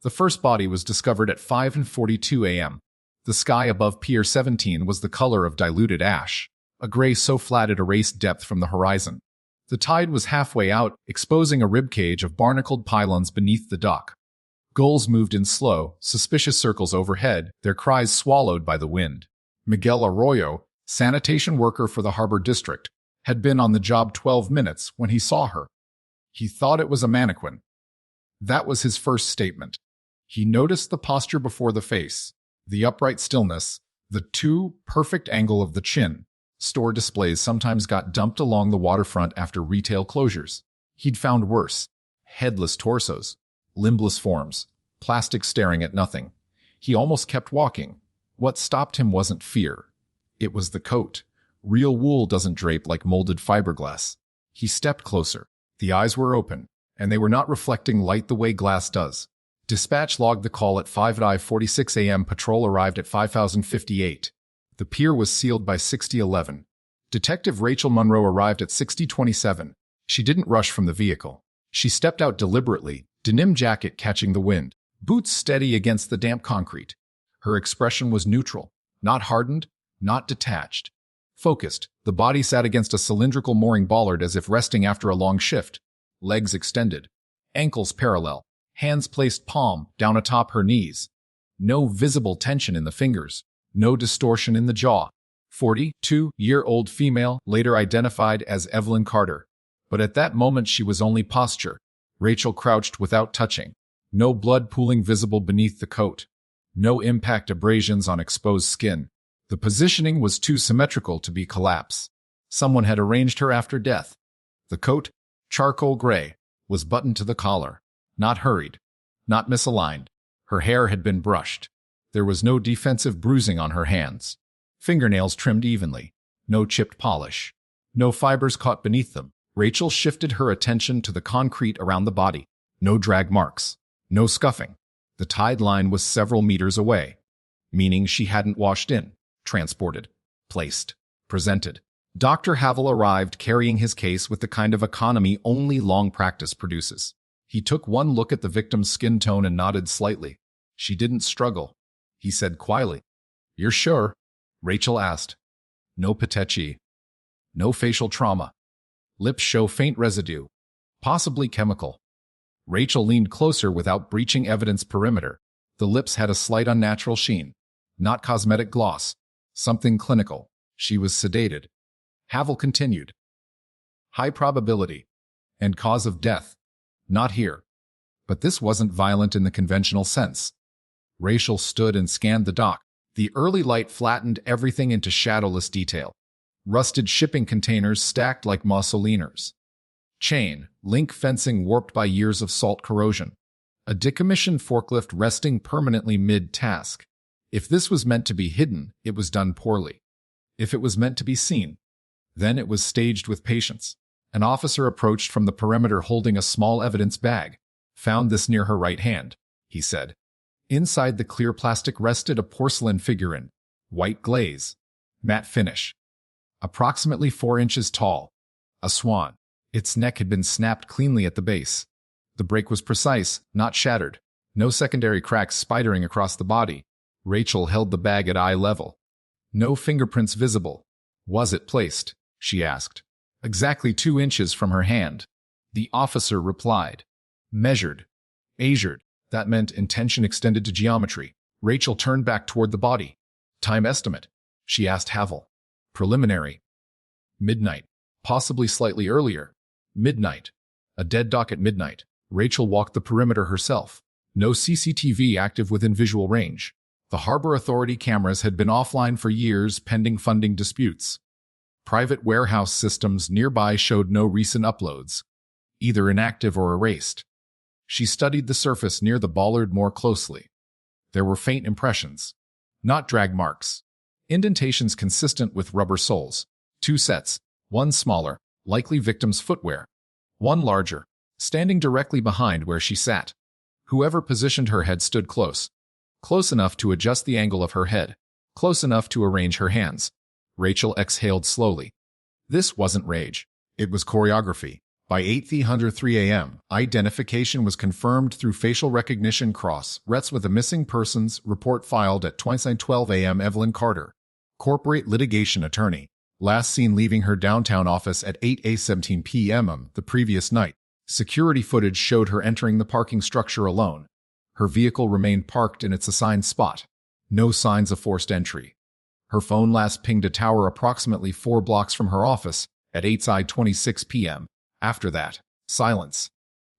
The first body was discovered at 5:42 a.m. The sky above Pier 17 was the color of diluted ash, a gray so flat it erased depth from the horizon. The tide was halfway out, exposing a ribcage of barnacled pylons beneath the dock. Gulls moved in slow, suspicious circles overhead, their cries swallowed by the wind. Miguel Arroyo, sanitation worker for the harbor district, had been on the job 12 minutes when he saw her. He thought it was a mannequin. That was his first statement. He noticed the posture before the face, the upright stillness, the too perfect angle of the chin. Store displays sometimes got dumped along the waterfront after retail closures. He'd found worse. Headless torsos, limbless forms, plastic staring at nothing. He almost kept walking. What stopped him wasn't fear. It was the coat. Real wool doesn't drape like molded fiberglass. He stepped closer. The eyes were open, and they were not reflecting light the way glass does. Dispatch logged the call at 5:46 a.m. Patrol arrived at 5:58. The pier was sealed by 60:11. Detective Rachel Monroe arrived at 60:27. She didn't rush from the vehicle. She stepped out deliberately, denim jacket catching the wind, boots steady against the damp concrete. Her expression was neutral, not hardened, not detached. Focused, the body sat against a cylindrical mooring bollard as if resting after a long shift. Legs extended, ankles parallel, hands placed palm down atop her knees. No visible tension in the fingers, no distortion in the jaw. 42-year-old female, later identified as Evelyn Carter. But at that moment she was only posture. Rachel crouched without touching. No blood pooling visible beneath the coat. No impact abrasions on exposed skin. The positioning was too symmetrical to be collapse. Someone had arranged her after death. The coat, charcoal gray, was buttoned to the collar. Not hurried. Not misaligned. Her hair had been brushed. There was no defensive bruising on her hands. Fingernails trimmed evenly. No chipped polish. No fibers caught beneath them. Rachel shifted her attention to the concrete around the body. No drag marks. No scuffing. The tide line was several meters away, meaning she hadn't washed in, transported, placed, presented. Dr. Havel arrived carrying his case with the kind of economy only long practice produces. He took one look at the victim's skin tone and nodded slightly. She didn't struggle. He said quietly, "You're sure?" Rachel asked. "No petechi. No facial trauma. Lips show faint residue, possibly chemical." Rachel leaned closer without breaching evidence perimeter. The lips had a slight unnatural sheen, not cosmetic gloss, something clinical. She was sedated. Havel continued. "High probability. And cause of death. Not here. But this wasn't violent in the conventional sense." Rachel stood and scanned the dock. The early light flattened everything into shadowless detail. Rusted shipping containers stacked like mausoleums. Chain, link fencing warped by years of salt corrosion. A decommissioned forklift resting permanently mid-task. If this was meant to be hidden, it was done poorly. If it was meant to be seen, then it was staged with patience. An officer approached from the perimeter holding a small evidence bag. "Found this near her right hand," he said. Inside the clear plastic rested a porcelain figurine, white glaze, matte finish. Approximately 4 inches tall. A swan. Its neck had been snapped cleanly at the base. The break was precise, not shattered. No secondary cracks spidering across the body. Rachel held the bag at eye level. No fingerprints visible. "Was it placed?" she asked. "Exactly 2 inches from her hand." The officer replied. "Measured. Measured." That meant intention extended to geometry. Rachel turned back toward the body. "Time estimate?" she asked Havel. "Preliminary. Midnight. Possibly slightly earlier. Midnight. A dead dock at midnight." Rachel walked the perimeter herself. No CCTV active within visual range. The Harbor Authority cameras had been offline for years pending funding disputes. Private warehouse systems nearby showed no recent uploads, either inactive or erased. She studied the surface near the bollard more closely. There were faint impressions, not drag marks. Indentations consistent with rubber soles. 2 sets, one smaller, likely victim's footwear. One larger, standing directly behind where she sat. Whoever positioned her had stood close. Close enough to adjust the angle of her head. Close enough to arrange her hands. Rachel exhaled slowly. This wasn't rage. It was choreography. By 8:03 a.m., identification was confirmed through facial recognition cross-rets with a missing persons report filed at 12 a.m. Evelyn Carter, corporate litigation attorney, last seen leaving her downtown office at 8:17 p.m. the previous night. Security footage showed her entering the parking structure alone. Her vehicle remained parked in its assigned spot. No signs of forced entry. Her phone last pinged a tower approximately 4 blocks from her office at 8:26 p.m. After that, silence.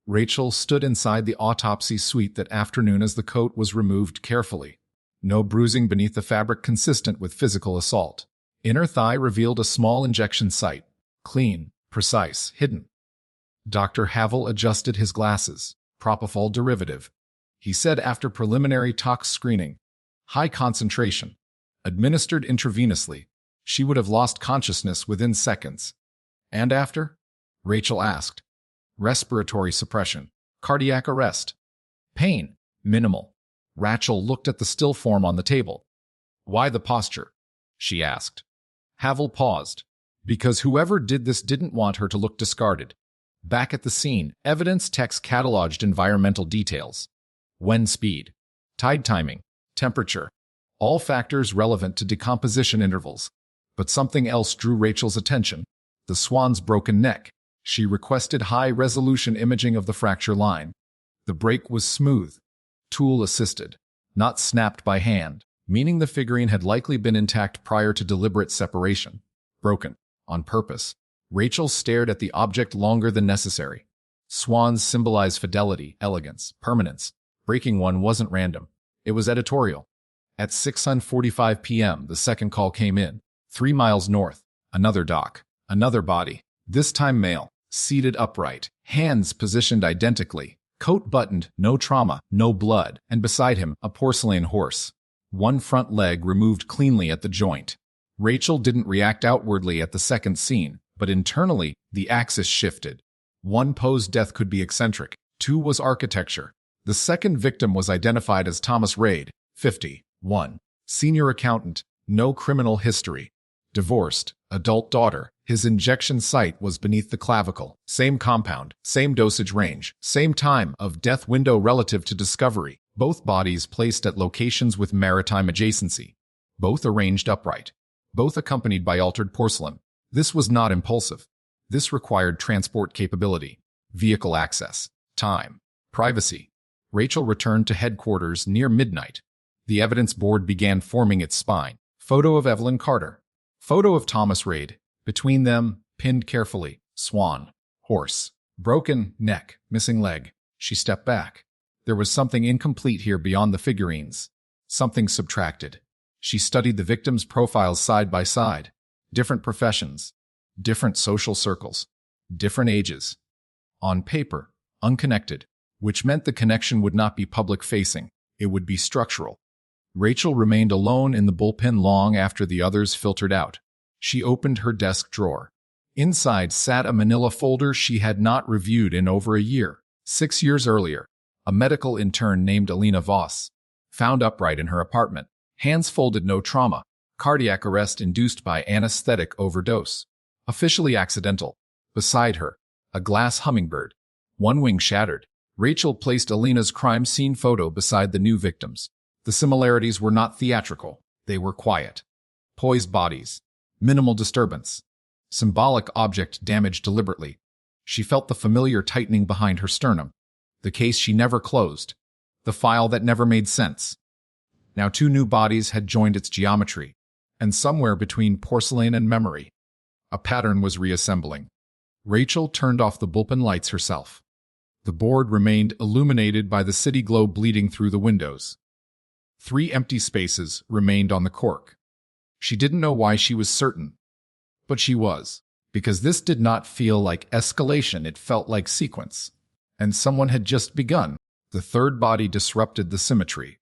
Rachel stood inside the autopsy suite that afternoon as the coat was removed carefully. No bruising beneath the fabric consistent with physical assault. Inner thigh revealed a small injection site. Clean, precise, hidden. Dr. Havel adjusted his glasses. Propofol derivative. He said after preliminary tox screening. High concentration. Administered intravenously. She would have lost consciousness within seconds. And after? Rachel asked. Respiratory suppression. Cardiac arrest. Pain. Minimal. Rachel looked at the still form on the table. Why the posture? She asked. Havel paused. Because whoever did this didn't want her to look discarded. Back at the scene, evidence techs cataloged environmental details. Wind speed. Tide timing. Temperature. All factors relevant to decomposition intervals. But something else drew Rachel's attention. The swan's broken neck. She requested high-resolution imaging of the fracture line. The break was smooth, tool-assisted, not snapped by hand, meaning the figurine had likely been intact prior to deliberate separation. Broken, on purpose. Rachel stared at the object longer than necessary. Swans symbolize fidelity, elegance, permanence. Breaking one wasn't random. It was editorial. At 6:45 p.m., the second call came in. 3 miles north. Another dock. Another body. This time male. Seated upright, hands positioned identically, coat buttoned, no trauma, no blood, and beside him, a porcelain horse. One front leg removed cleanly at the joint. Rachel didn't react outwardly at the second scene, but internally, the axis shifted. One posed death could be eccentric, 2 was architecture. The second victim was identified as Thomas Raid, 51, senior accountant, no criminal history. Divorced, adult daughter. His injection site was beneath the clavicle. Same compound, same dosage range, same time of death window relative to discovery. Both bodies placed at locations with maritime adjacency. Both arranged upright. Both accompanied by altered porcelain. This was not impulsive. This required transport capability, vehicle access, time, privacy. Rachel returned to headquarters near midnight. The evidence board began forming its spine. Photo of Evelyn Carter. Photo of Thomas Raid. Between them, pinned carefully, swan, horse, broken neck, missing leg. She stepped back. There was something incomplete here beyond the figurines. Something subtracted. She studied the victims' profiles side by side. Different professions, different social circles, different ages. On paper, unconnected, which meant the connection would not be public-facing. It would be structural. Rachel remained alone in the bullpen long after the others filtered out. She opened her desk drawer. Inside sat a manila folder she had not reviewed in over a year. 6 years earlier, a medical intern named Alina Voss, found upright in her apartment. Hands folded, no trauma. Cardiac arrest induced by anesthetic overdose. Officially accidental. Beside her, a glass hummingbird. One wing shattered. Rachel placed Alina's crime scene photo beside the new victims. The similarities were not theatrical. They were quiet. Poised bodies. Minimal disturbance. Symbolic object damaged deliberately. She felt the familiar tightening behind her sternum. The case she never closed. The file that never made sense. Now 2 new bodies had joined its geometry. And somewhere between porcelain and memory, a pattern was reassembling. Rachel turned off the bullpen lights herself. The board remained illuminated by the city glow bleeding through the windows. 3 empty spaces remained on the cork. She didn't know why she was certain, but she was, because this did not feel like escalation, it felt like sequence. And someone had just begun. The third body disrupted the symmetry,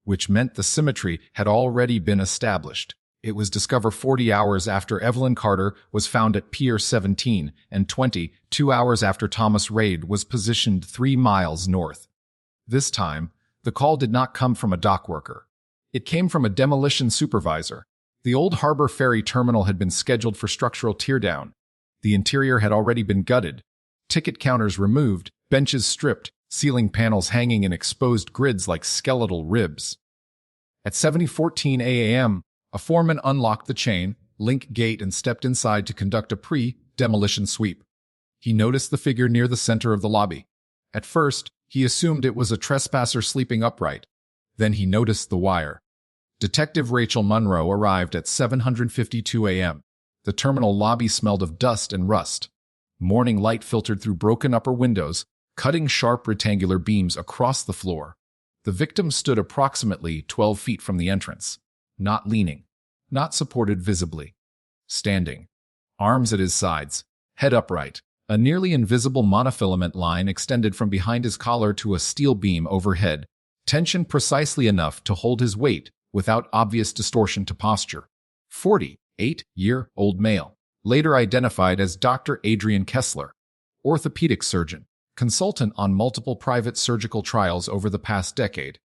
which meant the symmetry had already been established. It was discovered 40 hours after Evelyn Carter was found at Pier 17 and 22 hours after Thomas Raid was positioned 3 miles north. This time, the call did not come from a dock worker. It came from a demolition supervisor. The old harbor ferry terminal had been scheduled for structural teardown. The interior had already been gutted. Ticket counters removed, benches stripped, ceiling panels hanging in exposed grids like skeletal ribs. At 7:14 a.m., a foreman unlocked the chain link gate and stepped inside to conduct a pre-demolition sweep. He noticed the figure near the center of the lobby. At first, he assumed it was a trespasser sleeping upright. Then he noticed the wire. Detective Rachel Monroe arrived at 7:52 a.m. The terminal lobby smelled of dust and rust. Morning light filtered through broken upper windows, cutting sharp rectangular beams across the floor. The victim stood approximately 12 feet from the entrance, not leaning, not supported visibly. Standing, arms at his sides, head upright. A nearly invisible monofilament line extended from behind his collar to a steel beam overhead, tensioned precisely enough to hold his weight without obvious distortion to posture. 48-year-old male, later identified as Dr. Adrian Kessler, orthopedic surgeon, consultant on multiple private surgical trials over the past decade.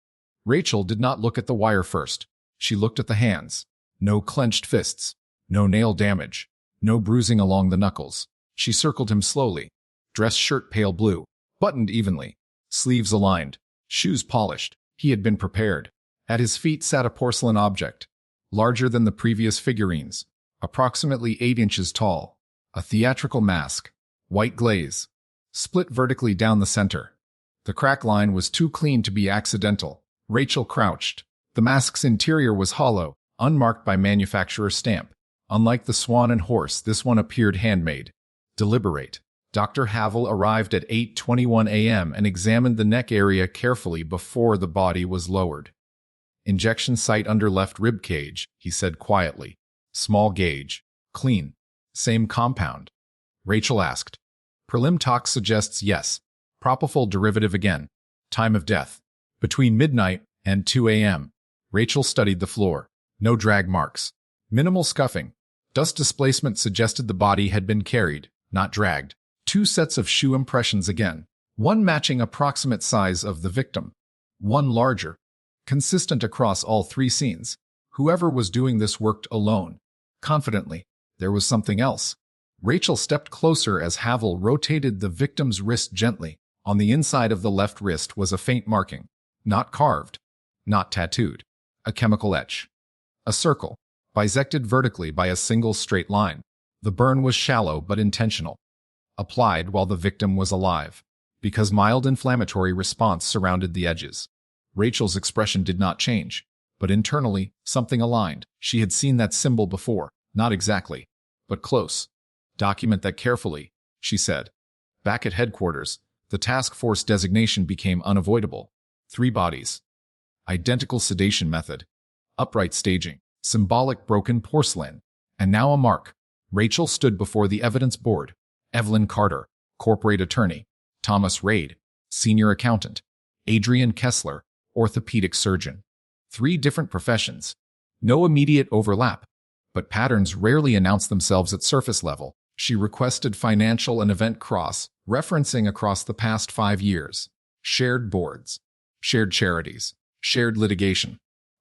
Rachel did not look at the wire first. She looked at the hands. No clenched fists, no nail damage, no bruising along the knuckles. She circled him slowly. Dress shirt pale blue, buttoned evenly, sleeves aligned, shoes polished. He had been prepared. At his feet sat a porcelain object, larger than the previous figurines, approximately 8 inches tall. A theatrical mask, white glaze, split vertically down the center. The crack line was too clean to be accidental. Rachel crouched. The mask's interior was hollow, unmarked by manufacturer stamp. Unlike the swan and horse, this one appeared handmade. Deliberate. Dr. Havel arrived at 8:21 a.m. and examined the neck area carefully before the body was lowered. Injection site under left rib cage, he said quietly. Small gauge. Clean. Same compound. Rachel asked. Prelim tox suggests yes. Propofol derivative again. Time of death. Between midnight and 2 a.m. Rachel studied the floor. No drag marks. Minimal scuffing. Dust displacement suggested the body had been carried, not dragged. 2 sets of shoe impressions again. One matching approximate size of the victim. One larger. Consistent across all 3 scenes. Whoever was doing this worked alone. Confidently. There was something else. Rachel stepped closer as Havel rotated the victim's wrist gently. On the inside of the left wrist was a faint marking. Not carved. Not tattooed. A chemical etch. A circle, bisected vertically by a single straight line. The burn was shallow but intentional. Applied while the victim was alive, because mild inflammatory response surrounded the edges. Rachel's expression did not change, but internally, something aligned. She had seen that symbol before, not exactly, but close. Document that carefully, she said. Back at headquarters, the task force designation became unavoidable. 3 bodies. Identical sedation method. Upright staging. Symbolic broken porcelain. And now a mark. Rachel stood before the evidence board. Evelyn Carter, corporate attorney. Thomas Raid, senior accountant. Adrian Kessler, orthopedic surgeon. 3 different professions. No immediate overlap, but patterns rarely announce themselves at surface level. She requested financial and event cross-referencing across the past 5 years. Shared boards. Shared charities. Shared litigation.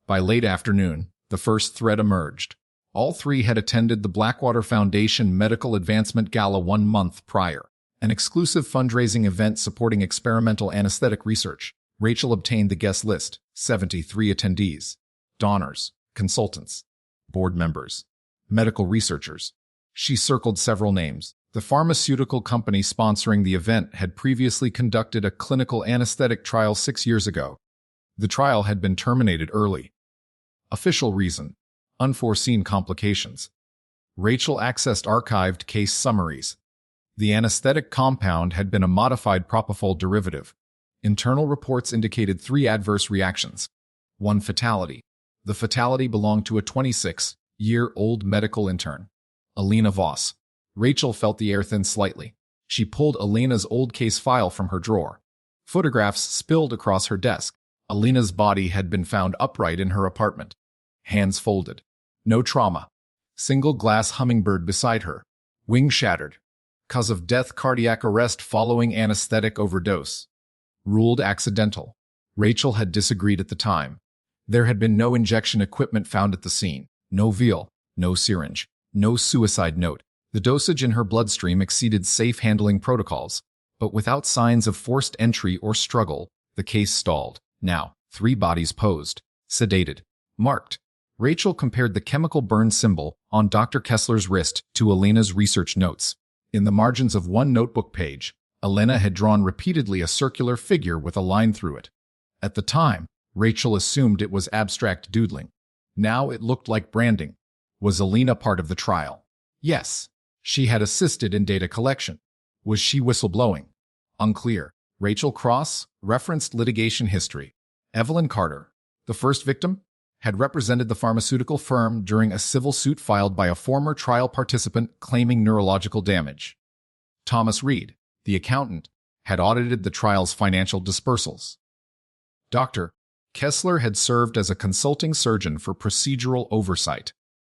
By late afternoon, the first thread emerged. All 3 had attended the Blackwater Foundation Medical Advancement Gala 1 month prior, an exclusive fundraising event supporting experimental anesthetic research. Rachel obtained the guest list, 73 attendees, donors, consultants, board members, medical researchers. She circled several names. The pharmaceutical company sponsoring the event had previously conducted a clinical anesthetic trial 6 years ago. The trial had been terminated early. Official reason: unforeseen complications. Rachel accessed archived case summaries. The anesthetic compound had been a modified propofol derivative. Internal reports indicated 3 adverse reactions. 1 fatality. The fatality belonged to a 26-year-old medical intern, Alina Voss. Rachel felt the air thin slightly. She pulled Alina's old case file from her drawer. Photographs spilled across her desk. Alina's body had been found upright in her apartment. Hands folded. No trauma. Single glass hummingbird beside her. Wing shattered. Cause of death: cardiac arrest following anesthetic overdose. Ruled accidental. Rachel had disagreed at the time. There had been no injection equipment found at the scene. No vial. No syringe. No suicide note. The dosage in her bloodstream exceeded safe handling protocols. but without signs of forced entry or struggle. The case stalled. Now, 3 bodies posed, sedated, marked. Rachel compared the chemical burn symbol on Dr. Kessler's wrist to Elena's research notes. In the margins of one notebook page, Elena had drawn repeatedly a circular figure with a line through it. At the time, Rachel assumed it was abstract doodling. Now it looked like branding. Was Elena part of the trial? Yes. She had assisted in data collection. Was she whistleblowing? Unclear. Rachel Cross referenced litigation history. Evelyn Carter, the first victim, had represented the pharmaceutical firm during a civil suit filed by a former trial participant claiming neurological damage. Thomas Reed, the accountant, had audited the trial's financial dispersals. Dr. Kessler had served as a consulting surgeon for procedural oversight.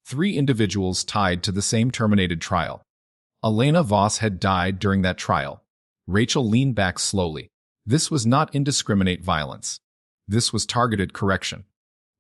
3 individuals tied to the same terminated trial. Elena Voss had died during that trial. Rachel leaned back slowly. This was not indiscriminate violence. This was targeted correction.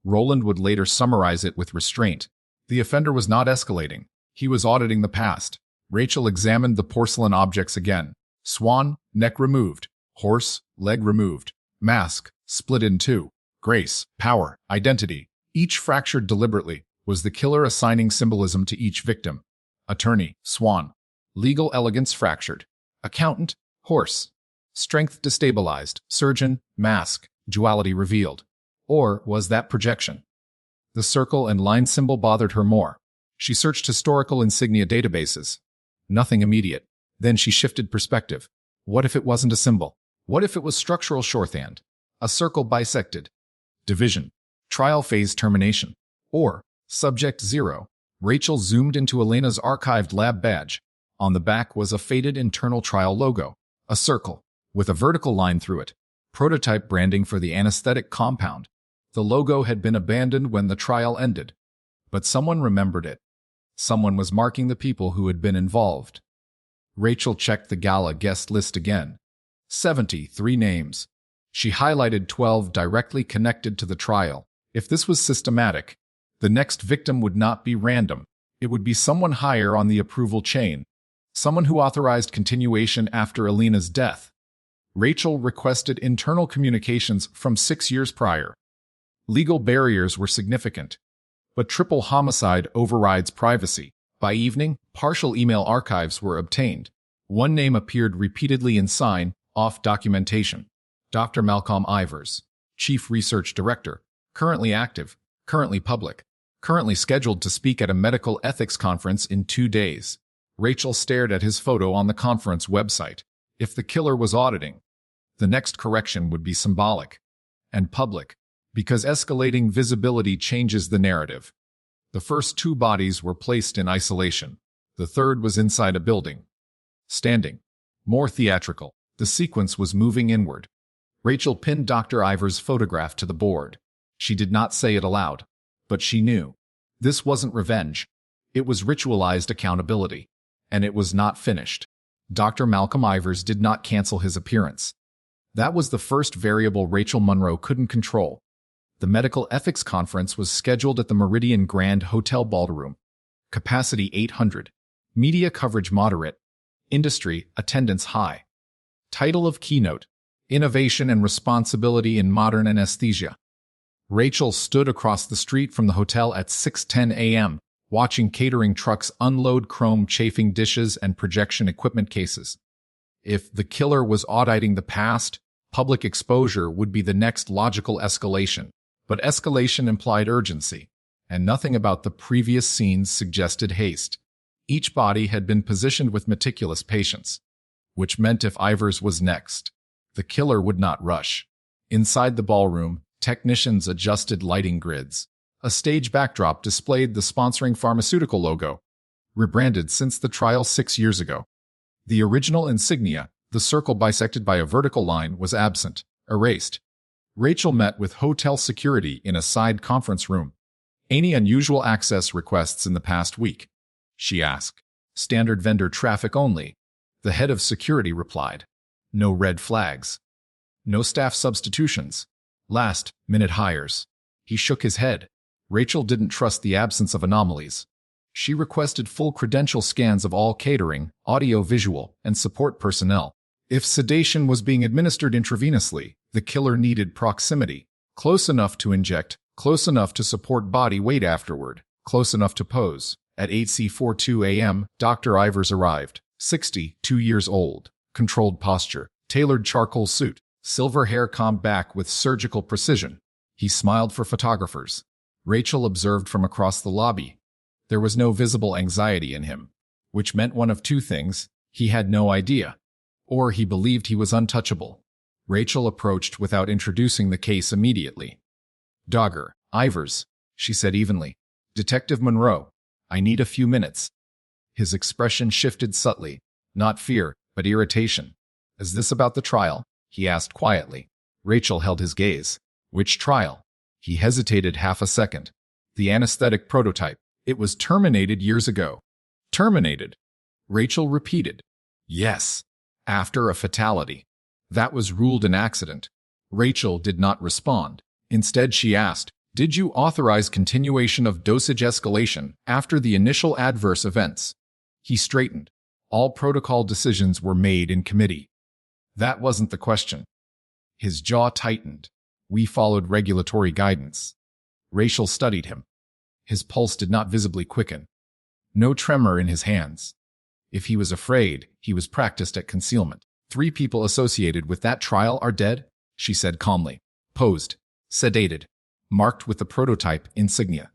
Roland would later summarize it with restraint. The offender was not escalating. He was auditing the past. Rachel examined the porcelain objects again. Swan, neck removed. Horse, leg removed. Mask, split in 2. Grace, power, identity, each fractured deliberately. Was the killer assigning symbolism to each victim? Attorney, swan. Legal elegance fractured. Accountant, horse. Strength destabilized. Surgeon, mask. Duality revealed. Or was that projection? The circle and line symbol bothered her more. She searched historical insignia databases. Nothing immediate. Then she shifted perspective. What if it wasn't a symbol? What if it was structural shorthand? A circle bisected. Division. Trial phase termination. Or subject 0. Rachel zoomed into Elena's archived lab badge. On the back was a faded internal trial logo. A circle, with a vertical line through it. Prototype branding for the anesthetic compound. The logo had been abandoned when the trial ended. But someone remembered it. Someone was marking the people who had been involved. Rachel checked the gala guest list again. 73 names. She highlighted 12 directly connected to the trial. If this was systematic, the next victim would not be random. It would be someone higher on the approval chain. Someone who authorized continuation after Elena's death. Rachel requested internal communications from 6 years prior. Legal barriers were significant. But triple homicide overrides privacy. By evening, partial email archives were obtained. One name appeared repeatedly in sign-off documentation. Dr. Malcolm Ivers, Chief Research Director, currently active, currently public, currently scheduled to speak at a medical ethics conference in 2 days. Rachel stared at his photo on the conference website. If the killer was auditing, the next correction would be symbolic and public, because escalating visibility changes the narrative. The first 2 bodies were placed in isolation. The third was inside a building. Standing. More theatrical. The sequence was moving inward. Rachel pinned Dr. Ivers' photograph to the board. She did not say it aloud, but she knew. This wasn't revenge. It was ritualized accountability. And it was not finished. Dr. Malcolm Ivers did not cancel his appearance. That was the first variable Rachel Monroe couldn't control. The medical ethics conference was scheduled at the Meridian Grand Hotel Ballroom. Capacity 800. Media coverage moderate. Industry attendance high. Title of keynote: Innovation and Responsibility in Modern Anesthesia. Rachel stood across the street from the hotel at 6:10 a.m., watching catering trucks unload chrome chafing dishes and projection equipment cases. If the killer was auditing the past, public exposure would be the next logical escalation. But escalation implied urgency, and nothing about the previous scenes suggested haste. Each body had been positioned with meticulous patience, which meant if Ivers was next, the killer would not rush. Inside the ballroom, technicians adjusted lighting grids. A stage backdrop displayed the sponsoring pharmaceutical logo, rebranded since the trial 6 years ago. The original insignia, the circle bisected by a vertical line, was absent, erased. Rachel met with hotel security in a side conference room. Any unusual access requests in the past week? She asked. Standard vendor traffic only. The head of security replied. No red flags. No staff substitutions. Last-minute hires. He shook his head. Rachel didn't trust the absence of anomalies. She requested full credential scans of all catering, audio-visual, and support personnel. If sedation was being administered intravenously, the killer needed proximity. Close enough to inject, close enough to support body weight afterward, close enough to pose. At 8:42 a.m., Dr. Ivers arrived, 62 years old, controlled posture, tailored charcoal suit, silver hair combed back with surgical precision. He smiled for photographers. Rachel observed from across the lobby. There was no visible anxiety in him, which meant one of two things: he had no idea, or he believed he was untouchable. Rachel approached without introducing the case immediately. "Dogger, Ivers," she said evenly. "Detective Monroe, I need a few minutes." His expression shifted subtly, not fear, but irritation. "Is this about the trial?" he asked quietly. Rachel held his gaze. "Which trial?" He hesitated half a second. "The anesthetic prototype. It was terminated years ago." "Terminated?" Rachel repeated. "Yes. After a fatality. That was ruled an accident." Rachel did not respond. Instead, she asked, "Did you authorize continuation of dosage escalation after the initial adverse events?" He straightened. "All protocol decisions were made in committee." "That wasn't the question." His jaw tightened. "We followed regulatory guidance." Rachel studied him. His pulse did not visibly quicken. No tremor in his hands. If he was afraid, he was practiced at concealment. "3 people associated with that trial are dead," she said calmly. "Posed. Sedated. Marked with the prototype insignia."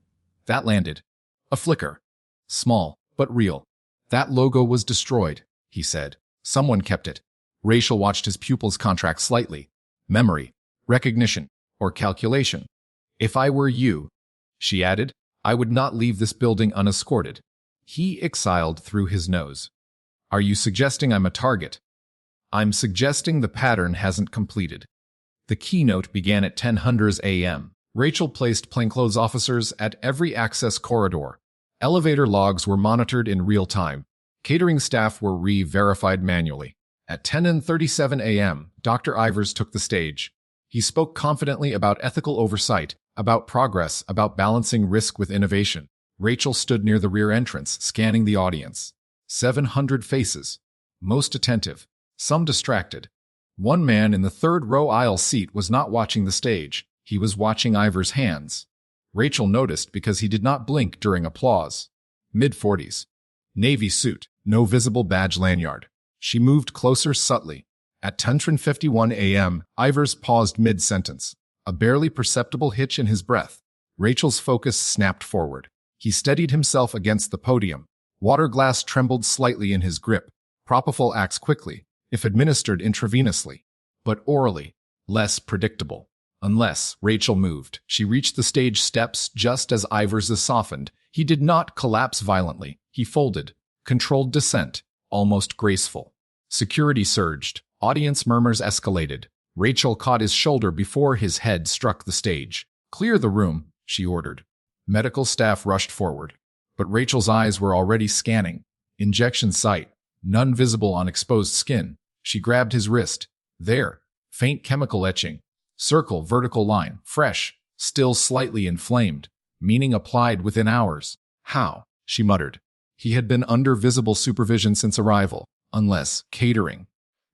That landed. A flicker. Small, but real. "That logo was destroyed," he said. "Someone kept it." Rachel watched his pupils contract slightly. "Memory, recognition, or calculation. If I were you," she added, "I would not leave this building unescorted." He exhaled through his nose. "Are you suggesting I'm a target?" "I'm suggesting the pattern hasn't completed." The keynote began at 10:00 a.m. Rachel placed plainclothes officers at every access corridor. Elevator logs were monitored in real time. Catering staff were re-verified manually. At 10:37 a.m., Dr. Ivers took the stage. He spoke confidently about ethical oversight, about progress, about balancing risk with innovation. Rachel stood near the rear entrance, scanning the audience. 700 faces. Most attentive. Some distracted. One man in the third-row aisle seat was not watching the stage. He was watching Ivers' hands. Rachel noticed because he did not blink during applause. Mid-40s. Navy suit. No visible badge lanyard. She moved closer subtly. At 10:51 a.m., Ivers paused mid-sentence. A barely perceptible hitch in his breath. Rachel's focus snapped forward. He steadied himself against the podium. Water glass trembled slightly in his grip. Propofol acts quickly, if administered intravenously, but orally, less predictable. Unless Rachel moved, she reached the stage steps just as Ivers softened. He did not collapse violently. He folded. Controlled descent, almost graceful. Security surged. Audience murmurs escalated. Rachel caught his shoulder before his head struck the stage. "Clear the room," she ordered. Medical staff rushed forward, but Rachel's eyes were already scanning. Injection site, none visible on exposed skin. She grabbed his wrist. There, faint chemical etching. Circle, vertical line, fresh, still slightly inflamed, meaning applied within hours. "How?" she muttered. He had been under visible supervision since arrival, unless catering.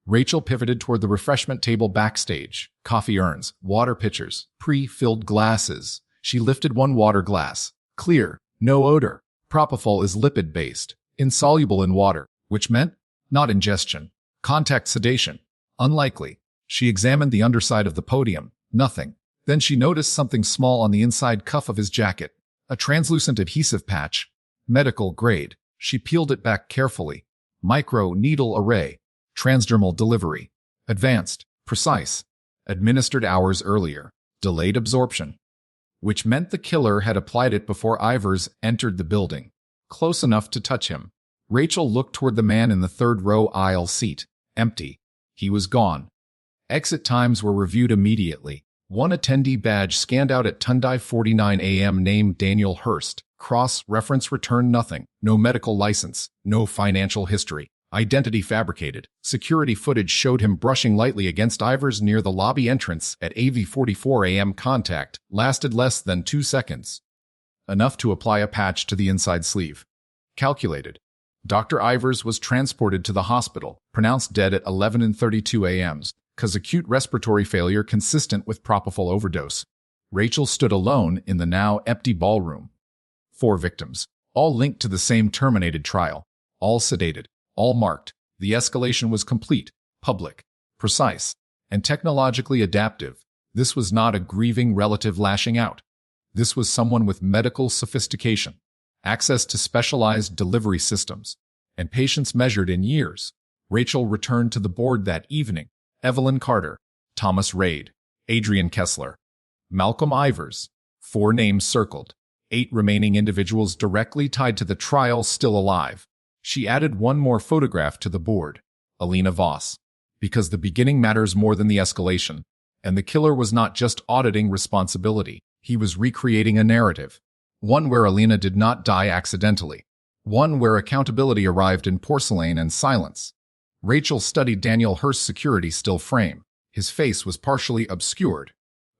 Rachel pivoted toward the refreshment table backstage. Coffee urns, water pitchers, pre-filled glasses. She lifted one water glass. Clear, no odor. Propofol is lipid-based, insoluble in water, which meant not ingestion. Contact sedation. Unlikely. She examined the underside of the podium. Nothing. Then she noticed something small on the inside cuff of his jacket. A translucent adhesive patch. Medical grade. She peeled it back carefully. Micro needle array. Transdermal delivery. Advanced. Precise. Administered hours earlier. Delayed absorption. Which meant the killer had applied it before Ivers entered the building. Close enough to touch him. Rachel looked toward the man in the third-row aisle seat. Empty. He was gone. Exit times were reviewed immediately. One attendee badge scanned out at 10:49 a.m. named Daniel Hurst. Cross-reference returned nothing. No medical license. No financial history. Identity fabricated. Security footage showed him brushing lightly against Ivers near the lobby entrance at 8:44 a.m. Contact lasted less than 2 seconds. Enough to apply a patch to the inside sleeve. Calculated. Dr. Ivers was transported to the hospital, pronounced dead at 11:32 a.m. cause acute respiratory failure consistent with propofol overdose. Rachel stood alone in the now empty ballroom. 4 victims, all linked to the same terminated trial, all sedated, all marked. The escalation was complete, public, precise, and technologically adaptive. This was not a grieving relative lashing out. This was someone with medical sophistication, access to specialized delivery systems, and patience measured in years. Rachel returned to the board that evening. Evelyn Carter, Thomas Reid, Adrian Kessler, Malcolm Ivers. 4 names circled. 8 remaining individuals directly tied to the trial still alive. She added one more photograph to the board. Alina Voss. Because the beginning matters more than the escalation. And the killer was not just auditing responsibility. He was recreating a narrative. One where Alina did not die accidentally. One where accountability arrived in porcelain and silence. Rachel studied Daniel Hurst's security still frame. His face was partially obscured,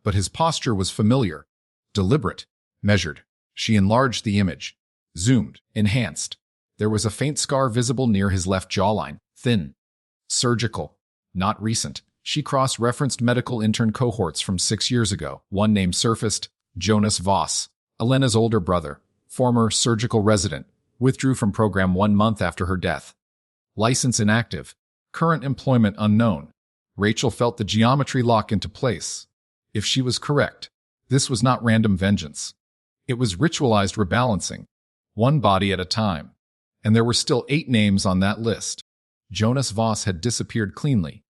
but his posture was familiar, deliberate, measured. She enlarged the image, zoomed, enhanced. There was a faint scar visible near his left jawline, thin, surgical, not recent. She cross-referenced medical intern cohorts from 6 years ago. One name surfaced, Jonas Voss, Elena's older brother, former surgical resident, withdrew from program 1 month after her death. License inactive, current employment unknown. Rachel felt the geometry lock into place. If she was correct, this was not random vengeance. It was ritualized rebalancing, one body at a time. And there were still 8 names on that list. Jonas Voss had disappeared cleanly.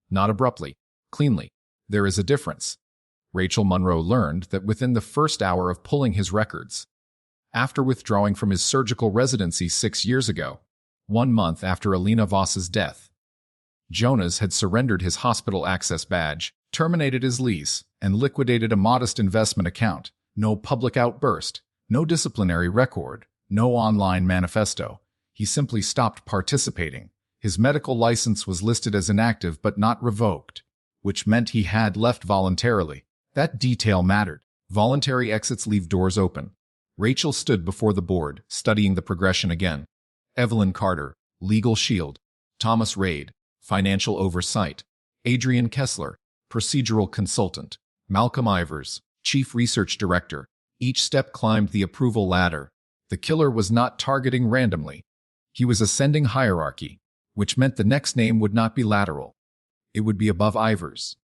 Not abruptly, cleanly. There is a difference. Rachel Monroe learned that within the first hour of pulling his records. After withdrawing from his surgical residency 6 years ago, 1 month after Alina Voss's death, Jonas had surrendered his hospital access badge, terminated his lease, and liquidated a modest investment account. No public outburst, no disciplinary record, no online manifesto. He simply stopped participating. His medical license was listed as inactive but not revoked, which meant he had left voluntarily. That detail mattered. Voluntary exits leave doors open. Rachel stood before the board, studying the progression again. Evelyn Carter, legal shield. Thomas Reid, financial oversight. Adrian Kessler, procedural consultant. Malcolm Ivers, chief research director. Each step climbed the approval ladder. The killer was not targeting randomly. He was ascending hierarchy, which meant the next name would not be lateral. It would be above Ivers.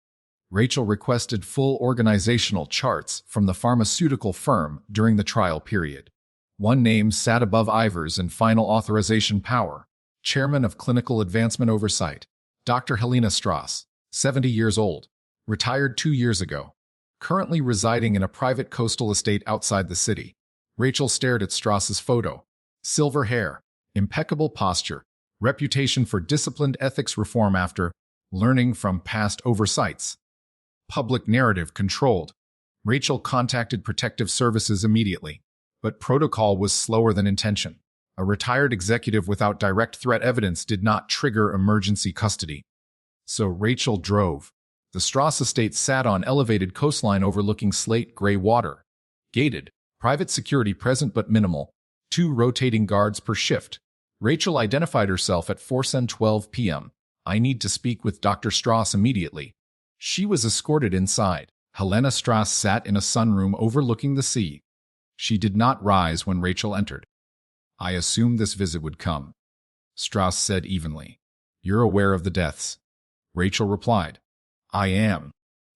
Rachel requested full organizational charts from the pharmaceutical firm during the trial period. One name sat above Ivers in final authorization power, chairman of clinical advancement oversight, Dr. Helena Strauss, 70 years old, retired 2 years ago, currently residing in a private coastal estate outside the city. Rachel stared at Strauss's photo. Silver hair, impeccable posture, reputation for disciplined ethics reform after learning from past oversights. Public narrative controlled. Rachel contacted protective services immediately, but protocol was slower than intention. A retired executive without direct threat evidence did not trigger emergency custody. So Rachel drove. The Strauss estate sat on elevated coastline overlooking slate-gray water. Gated, private security present but minimal. 2 rotating guards per shift. Rachel identified herself at 4:12 p.m. I need to speak with Dr. Strauss immediately. She was escorted inside. Helena Strauss sat in a sunroom overlooking the sea. She did not rise when Rachel entered. I assumed this visit would come, Strauss said evenly. You're aware of the deaths? Rachel replied. I am.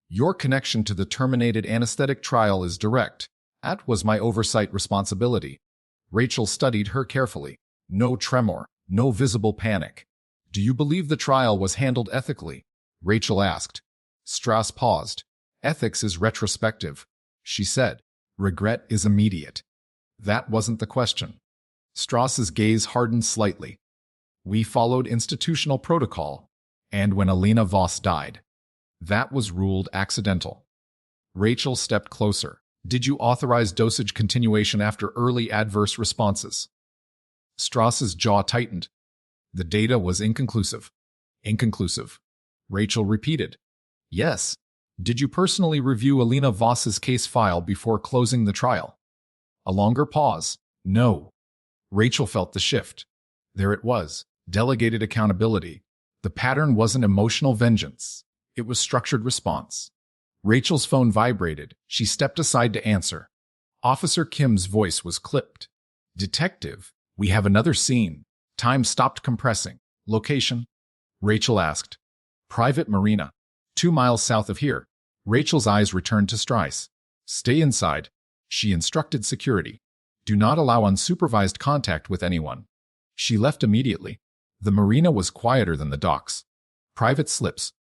Your connection to the terminated anesthetic trial is direct. That was my oversight responsibility. Rachel studied her carefully. No tremor, no visible panic. Do you believe the trial was handled ethically? Rachel asked. Strauss paused. Ethics is retrospective, she said. Regret is immediate. That wasn't the question. Strauss's gaze hardened slightly. We followed institutional protocol, and when Alina Voss died, that was ruled accidental. Rachel stepped closer. Did you authorize dosage continuation after early adverse responses? Strauss's jaw tightened. The data was inconclusive. Inconclusive. Rachel repeated. Yes. Did you personally review Alina Voss's case file before closing the trial? A longer pause. No. Rachel felt the shift. There it was, delegated accountability. The pattern wasn't emotional vengeance. It was structured response. Rachel's phone vibrated. She stepped aside to answer. Officer Kim's voice was clipped. "Detective, we have another scene." Time stopped compressing. "Location?" Rachel asked. "Private marina. 2 miles south of here." Rachel's eyes returned to Strice. "Stay inside." She instructed security. "Do not allow unsupervised contact with anyone." She left immediately. The marina was quieter than the docks. Private slips.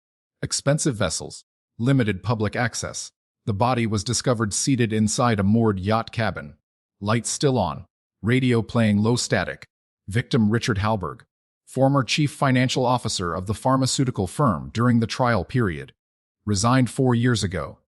Expensive vessels. Limited public access. The body was discovered seated inside a moored yacht cabin. Lights still on. Radio playing low static. Victim Richard Halberg, former chief financial officer of the pharmaceutical firm during the trial period. Resigned 4 years ago.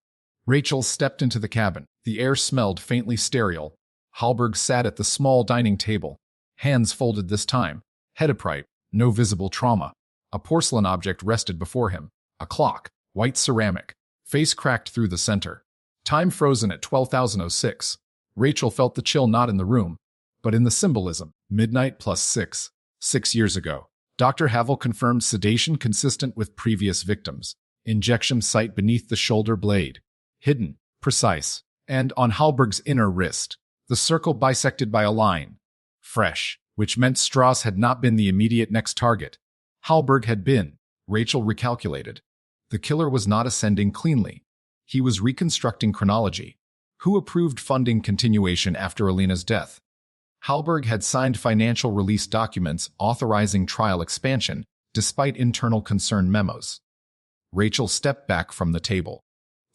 Rachel stepped into the cabin. The air smelled faintly sterile. Halberg sat at the small dining table. Hands folded this time. Head upright. No visible trauma. A porcelain object rested before him. A clock. White ceramic. Face cracked through the center. Time frozen at 12,006. Rachel felt the chill not in the room, but in the symbolism. Midnight plus 6. 6 years ago. Dr. Havel confirmed sedation consistent with previous victims. Injection site beneath the shoulder blade. Hidden, precise, and on Halberg's inner wrist. The circle bisected by a line. Fresh, which meant Strauss had not been the immediate next target. Halberg had been. Rachel recalculated. The killer was not ascending cleanly. He was reconstructing chronology. Who approved funding continuation after Alina's death? Halberg had signed financial release documents authorizing trial expansion, despite internal concern memos. Rachel stepped back from the table.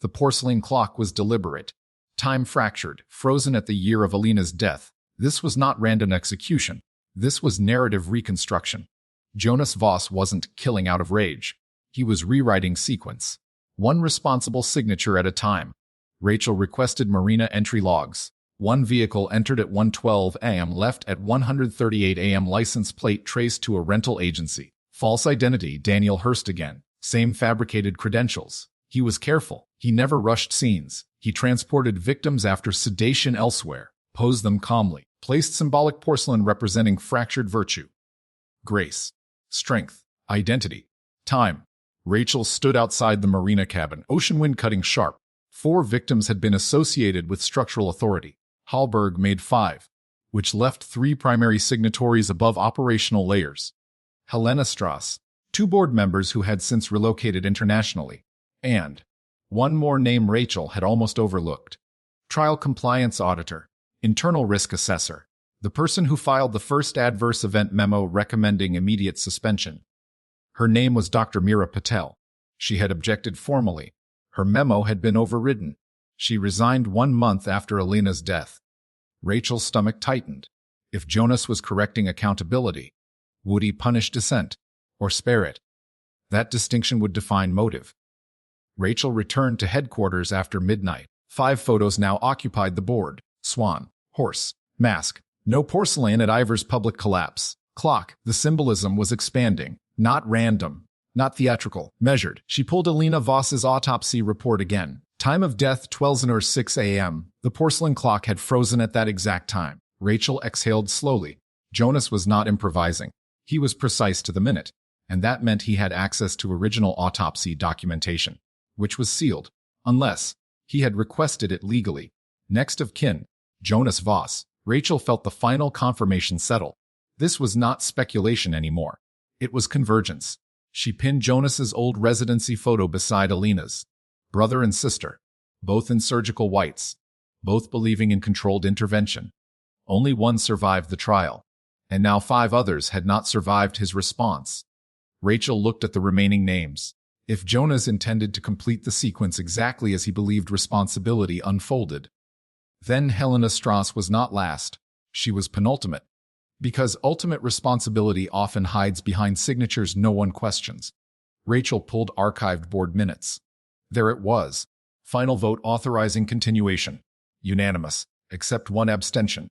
The porcelain clock was deliberate. Time fractured, frozen at the year of Alina's death. This was not random execution. This was narrative reconstruction. Jonas Voss wasn't killing out of rage. He was rewriting sequence. One responsible signature at a time. Rachel requested marina entry logs. One vehicle entered at 1:12 a.m. left at 1:38 a.m. License plate traced to a rental agency. False identity Daniel Hurst again. Same fabricated credentials. He was careful. He never rushed scenes. He transported victims after sedation elsewhere. Posed them calmly. Placed symbolic porcelain representing fractured virtue. Grace. Strength. Identity. Time. Rachel stood outside the marina cabin. Ocean wind cutting sharp. 4 victims had been associated with structural authority. Halberg made 5, which left 3 primary signatories above operational layers. Helena Strauss, 2 board members who had since relocated internationally, and one more name Rachel had almost overlooked. Trial compliance auditor, internal risk assessor, the person who filed the first adverse event memo recommending immediate suspension. Her name was Dr. Meera Patel. She had objected formally. Her memo had been overridden. She resigned 1 month after Alina's death. Rachel's stomach tightened. If Jonas was correcting accountability, would he punish dissent or spare it? That distinction would define motive. Rachel returned to headquarters after midnight. 5 photos now occupied the board. Swan, horse, mask, no porcelain at Ivor's public collapse. Clock. The symbolism was expanding, not random, not theatrical, measured. She pulled Alina Voss's autopsy report again. Time of death 12:06 a.m. The porcelain clock had frozen at that exact time. Rachel exhaled slowly. Jonas was not improvising. He was precise to the minute, and that meant he had access to original autopsy documentation, which was sealed, unless he had requested it legally. Next of kin, Jonas Voss. Rachel felt the final confirmation settle. This was not speculation anymore. It was convergence. She pinned Jonas's old residency photo beside Alina's. Brother and sister, both in surgical whites, both believing in controlled intervention. Only one survived the trial, and now 5 others had not survived his response. Rachel looked at the remaining names. If Jonas intended to complete the sequence exactly as he believed responsibility unfolded, then Helena Strauss was not last. She was penultimate. Because ultimate responsibility often hides behind signatures no one questions. Rachel pulled archived board minutes. There it was. Final vote authorizing continuation. Unanimous, except 1 abstention.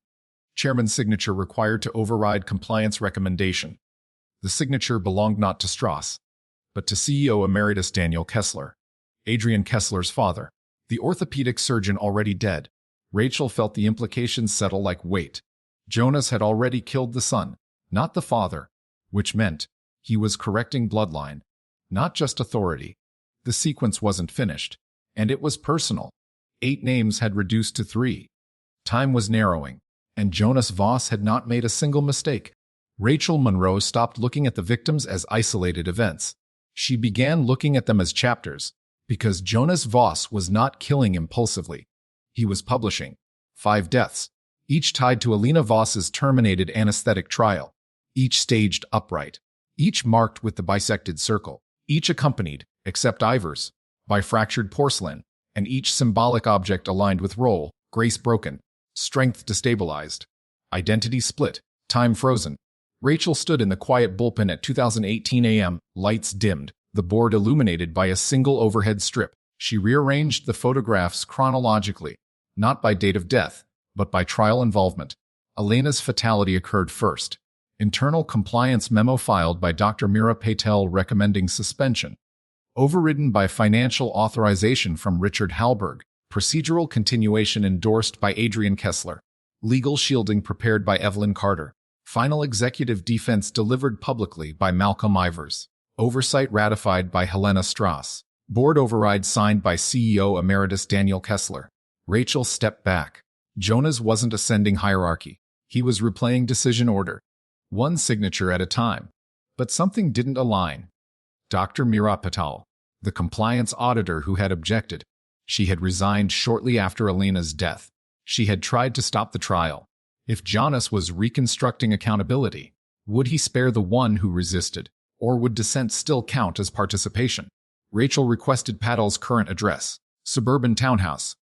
Chairman's signature required to override compliance recommendation. The signature belonged not to Strauss, but to CEO Emeritus Daniel Kessler, Adrian Kessler's father, the orthopedic surgeon already dead. Rachel felt the implications settle like weight. Jonas had already killed the son. not the father, which meant he was correcting bloodline, not just authority. The sequence wasn't finished, and it was personal. 8 names had reduced to 3. Time was narrowing, and Jonas Voss had not made a single mistake. Rachel Monroe stopped looking at the victims as isolated events. She began looking at them as chapters, because Jonas Voss was not killing impulsively. He was publishing 5 deaths, each tied to Alina Voss's terminated anesthetic trial, each staged upright, each marked with the bisected circle, each accompanied, except Ivers, by fractured porcelain, and each symbolic object aligned with role, grace broken, strength destabilized, identity split, time frozen. Rachel stood in the quiet bullpen at 2018 a.m., lights dimmed, the board illuminated by a single overhead strip. She rearranged the photographs chronologically, not by date of death, but by trial involvement. Elena's fatality occurred first. Internal compliance memo filed by Dr. Mira Patel recommending suspension. Overridden by financial authorization from Richard Hallberg. Procedural continuation endorsed by Adrian Kessler. Legal shielding prepared by Evelyn Carter. Final executive defense delivered publicly by Malcolm Ivers. Oversight ratified by Helena Strauss. Board override signed by CEO Emeritus Daniel Kessler. Rachel stepped back. Jonas wasn't ascending hierarchy. He was replaying decision order, one signature at a time. But something didn't align. Dr. Mira Patel, the compliance auditor who had objected. She had resigned shortly after Elena's death. She had tried to stop the trial. If Jonas was reconstructing accountability, would he spare the one who resisted, or would dissent still count as participation? Rachel requested Patel's current address, suburban townhouse,